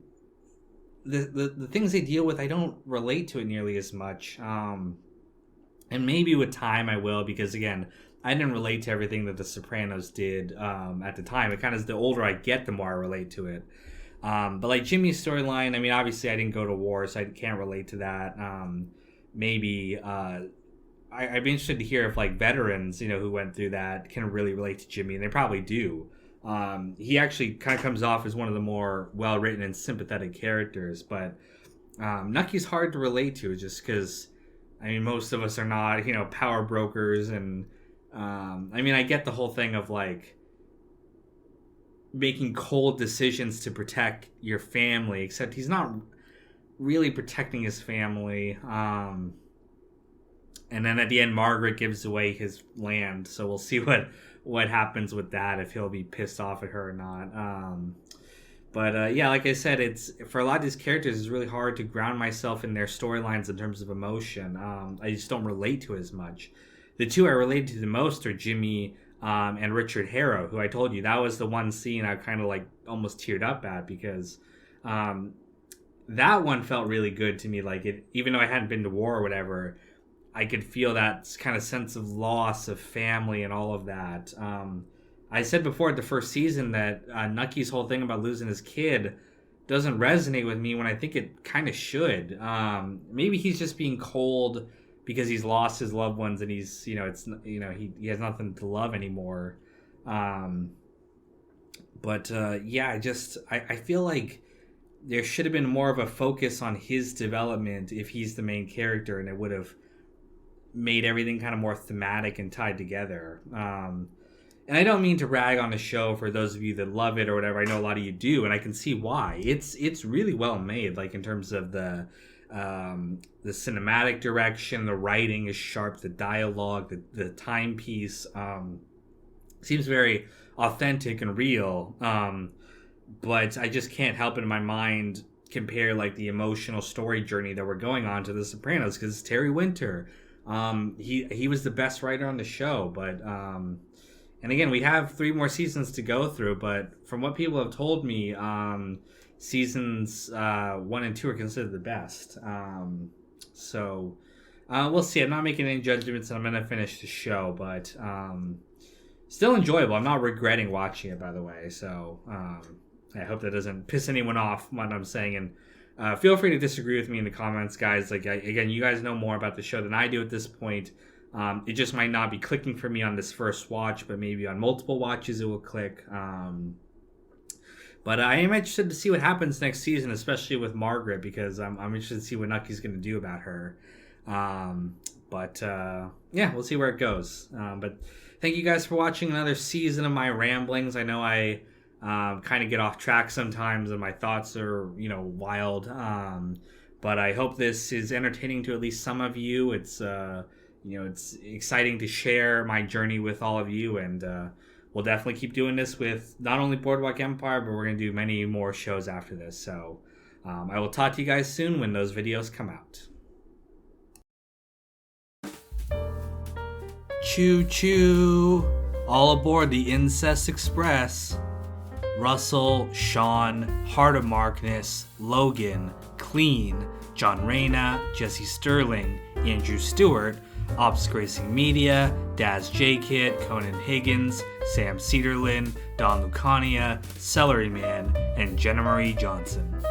the things they deal with, I don't relate to it nearly as much. And maybe with time I will, because again, I didn't relate to everything that The Sopranos did at the time. It kind of, the older I get, the more I relate to it. But Jimmy's storyline, obviously I didn't go to war, so I can't relate to that. Maybe I'd be interested to hear if veterans, who went through that can really relate to Jimmy, and they probably do. He actually kind of comes off as one of the more well-written and sympathetic characters, but Nucky's hard to relate to just because, most of us are not, power brokers, and I get the whole thing of making cold decisions to protect your family, except he's not really protecting his family. And then at the end, Margaret gives away his land, so we'll see what happens with that, if he'll be pissed off at her or not. But yeah, like I said, it's for a lot of these characters, it's really hard to ground myself in their storylines in terms of emotion. I just don't relate to it as much. The two I related to the most are Jimmy and Richard Harrow, who I told you, that was the one scene I kind of like almost teared up at, because that one felt really good to me. Like, it, even though I hadn't been to war or whatever, I could feel that kind of sense of loss of family and all of that. I said before at the first season that Nucky's whole thing about losing his kid doesn't resonate with me when I think it kind of should. Maybe he's just being cold because he's lost his loved ones and he's, he has nothing to love anymore. But yeah, I feel like there should have been more of a focus on his development if he's the main character, and it would have made everything kind of more thematic and tied together. And I don't mean to rag on the show for those of you that love it or whatever. I know a lot of you do, and I can see why. It's really well made, like in terms of the cinematic direction, the writing is sharp, the dialogue, the timepiece seems very authentic and real. But I just can't help it in my mind compare like the emotional story journey that we're going on to The Sopranos, because it's Terry Winter. He was the best writer on the show, but and again, we have 3 more seasons to go through, but from what people have told me, seasons 1 and 2 are considered the best. So we'll see. I'm not making any judgments, and I'm going to finish the show, but still enjoyable. I'm not regretting watching it, by the way. So I hope that doesn't piss anyone off what I'm saying. And feel free to disagree with me in the comments, guys. Like, again, you guys know more about the show than I do at this point. It just might not be clicking for me on this first watch, but maybe on multiple watches it will click. But I am interested to see what happens next season, especially with Margaret, because I'm interested to see what Nucky's going to do about her. But yeah, we'll see where it goes. But thank you guys for watching another season of my ramblings. I know I kind of get off track sometimes, and my thoughts are, wild. But I hope this is entertaining to at least some of you. It's it's exciting to share my journey with all of you, and we'll definitely keep doing this with not only Boardwalk Empire, but we're going to do many more shows after this. So I will talk to you guys soon when those videos come out. Choo choo! All aboard the Incest Express. Russell, Sean, Heart of Markness, Logan, Clean, John Reyna, Jesse Sterling, Andrew Stewart, Ops Gracing Media, Daz J-Kit, Conan Higgins, Sam Cedarlin, Don Lucania, Celery Man, and Jenna Marie Johnson.